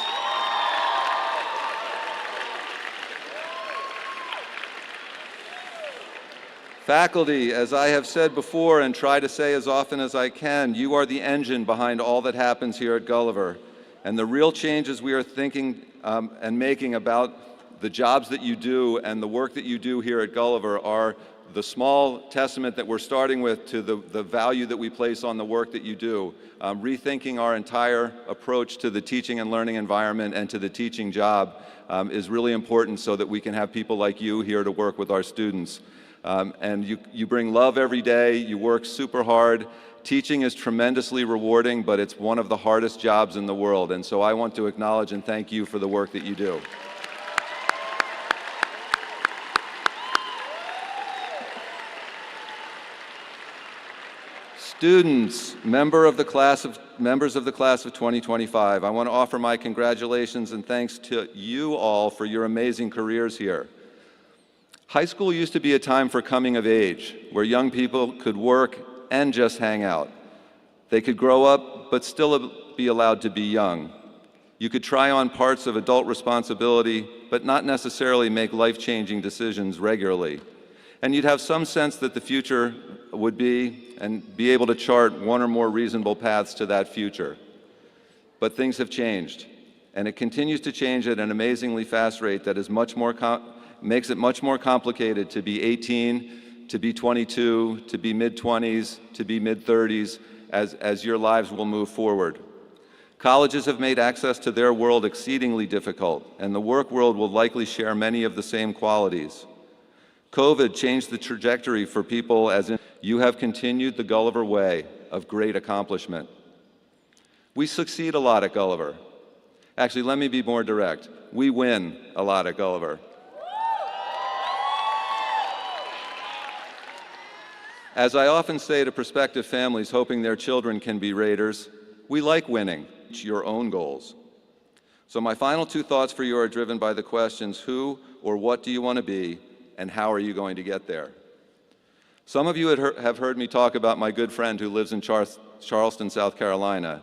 Faculty, as I have said before and try to say as often as I can, you are the engine behind all that happens here at Gulliver. And the real changes we are thinking and making about the jobs that you do and the work that you do here at Gulliver are the small testament that we're starting with to the value that we place on the work that you do. Rethinking our entire approach to the teaching and learning environment and to the teaching job is really important so that we can have people like you here to work with our students. And you bring love every day, you work super hard. Teaching is tremendously rewarding, but it's one of the hardest jobs in the world. And so I want to acknowledge and thank you for the work that you do. Students, members of the class of 2025, I want to offer my congratulations and thanks to you all for your amazing careers here. High school used to be a time for coming of age, where young people could work and just hang out. They could grow up, but still be allowed to be young. You could try on parts of adult responsibility, but not necessarily make life-changing decisions regularly. And you'd have some sense that the future would be, and be able to chart one or more reasonable paths to that future. But things have changed, and it continues to change at an amazingly fast rate that is makes it much more complicated to be 18, to be 22, to be mid-20s, to be mid-30s, as your lives will move forward. Colleges have made access to their world exceedingly difficult, and the work world will likely share many of the same qualities. COVID changed the trajectory for people as in you have continued the Gulliver way of great accomplishment. We succeed a lot at Gulliver. Actually, let me be more direct. We win a lot at Gulliver. As I often say to prospective families hoping their children can be Raiders, we like winning. Your own goals. So my final two thoughts for you are driven by the questions, who or what do you want to be, and how are you going to get there? Some of you have heard me talk about my good friend who lives in Charleston, South Carolina.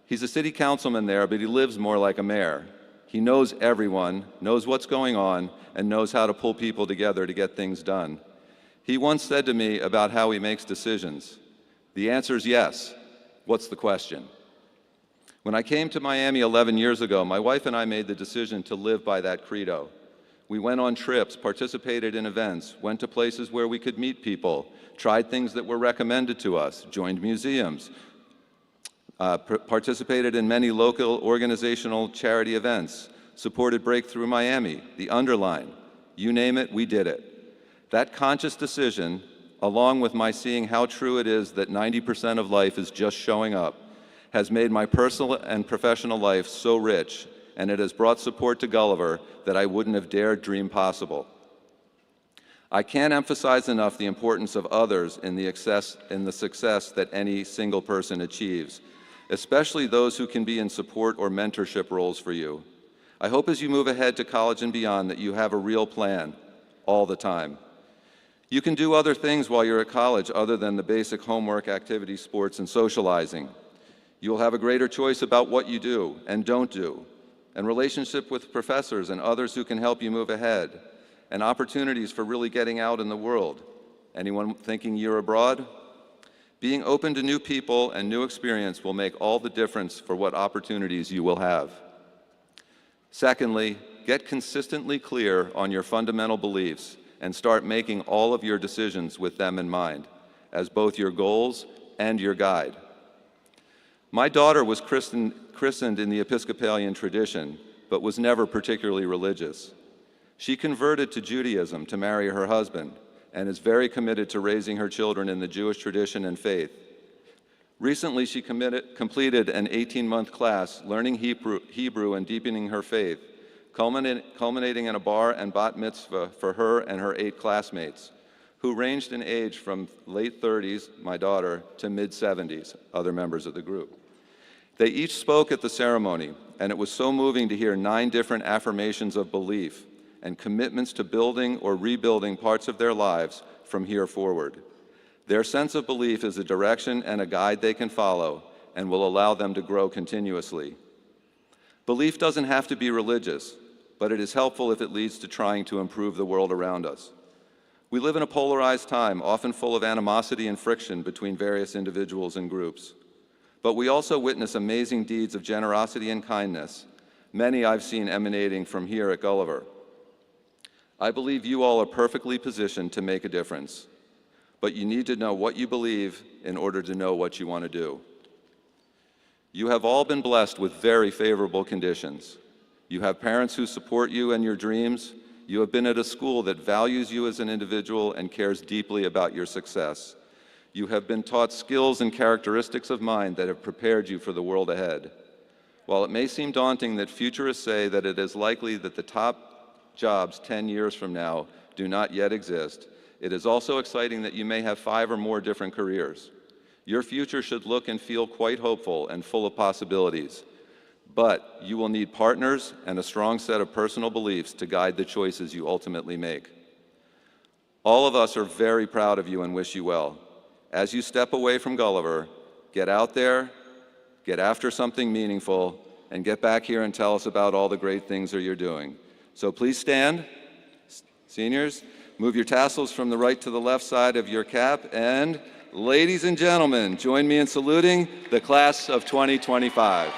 He's a city councilman there, but he lives more like a mayor. He knows everyone, knows what's going on, and knows how to pull people together to get things done. He once said to me about how he makes decisions, the answer is yes. What's the question? When I came to Miami 11 years ago, my wife and I made the decision to live by that credo. We went on trips, participated in events, went to places where we could meet people, tried things that were recommended to us, joined museums, participated in many local organizational charity events, supported Breakthrough Miami, the Underline, you name it, we did it. That conscious decision, along with my seeing how true it is that 90% of life is just showing up, has made my personal and professional life so rich, and it has brought support to Gulliver that I wouldn't have dared dream possible. I can't emphasize enough the importance of others in the success that any single person achieves, especially those who can be in support or mentorship roles for you. I hope as you move ahead to college and beyond that you have a real plan all the time. You can do other things while you're at college other than the basic homework, activities, sports, and socializing. You'll have a greater choice about what you do and don't do, and relationship with professors and others who can help you move ahead, and opportunities for really getting out in the world. Anyone thinking year abroad? Being open to new people and new experience will make all the difference for what opportunities you will have. Secondly, get consistently clear on your fundamental beliefs and start making all of your decisions with them in mind, as both your goals and your guide. My daughter was christened in the Episcopalian tradition, but was never particularly religious. She converted to Judaism to marry her husband and is very committed to raising her children in the Jewish tradition and faith. Recently, she completed an 18-month class learning Hebrew and deepening her faith, culminating in a bar and bat mitzvah for her and her 8 classmates, who ranged in age from late 30s, my daughter, to mid-70s, other members of the group. They each spoke at the ceremony, and it was so moving to hear 9 different affirmations of belief and commitments to building or rebuilding parts of their lives from here forward. Their sense of belief is a direction and a guide they can follow and will allow them to grow continuously. Belief doesn't have to be religious, but it is helpful if it leads to trying to improve the world around us. We live in a polarized time, often full of animosity and friction between various individuals and groups. But we also witness amazing deeds of generosity and kindness, many I've seen emanating from here at Gulliver. I believe you all are perfectly positioned to make a difference, but you need to know what you believe in order to know what you want to do. You have all been blessed with very favorable conditions. You have parents who support you and your dreams. You have been at a school that values you as an individual and cares deeply about your success. You have been taught skills and characteristics of mind that have prepared you for the world ahead. While it may seem daunting that futurists say that it is likely that the top jobs 10 years from now do not yet exist, it is also exciting that you may have 5 or more different careers. Your future should look and feel quite hopeful and full of possibilities. But you will need partners and a strong set of personal beliefs to guide the choices you ultimately make. All of us are very proud of you and wish you well. As you step away from Gulliver, get out there, get after something meaningful, and get back here and tell us about all the great things that you're doing. So please stand. Seniors, move your tassels from the right to the left side of your cap, and ladies and gentlemen, join me in saluting the class of 2025.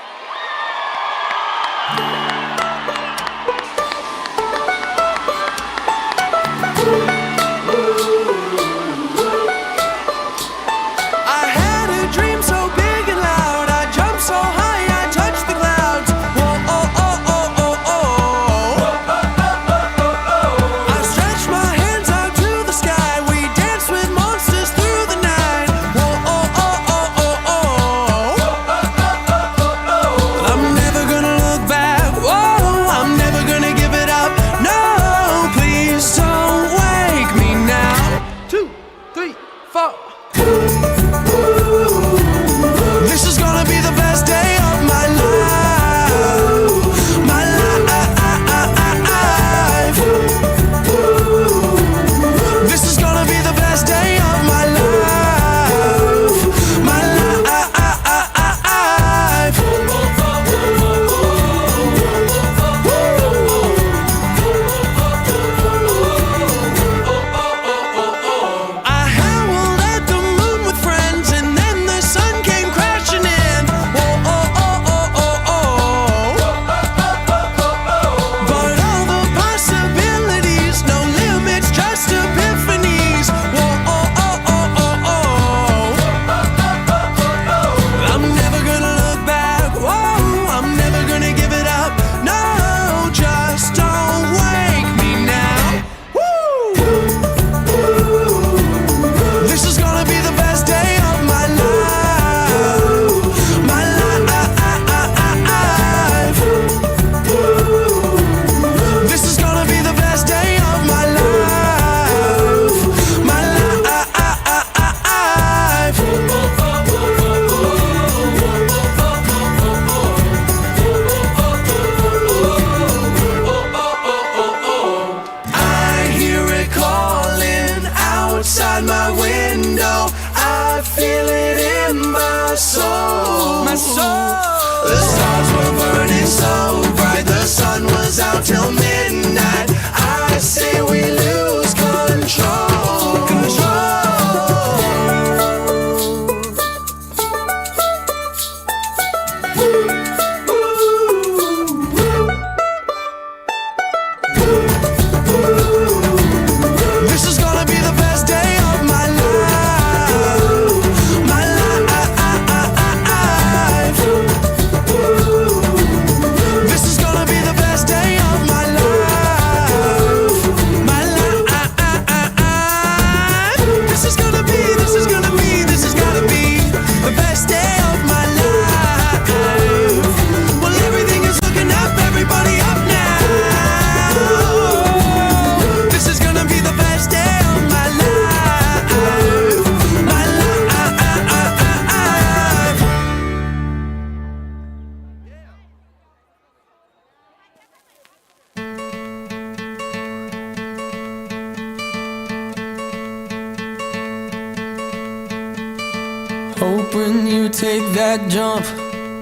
Hope when you take that jump,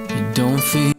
you don't feel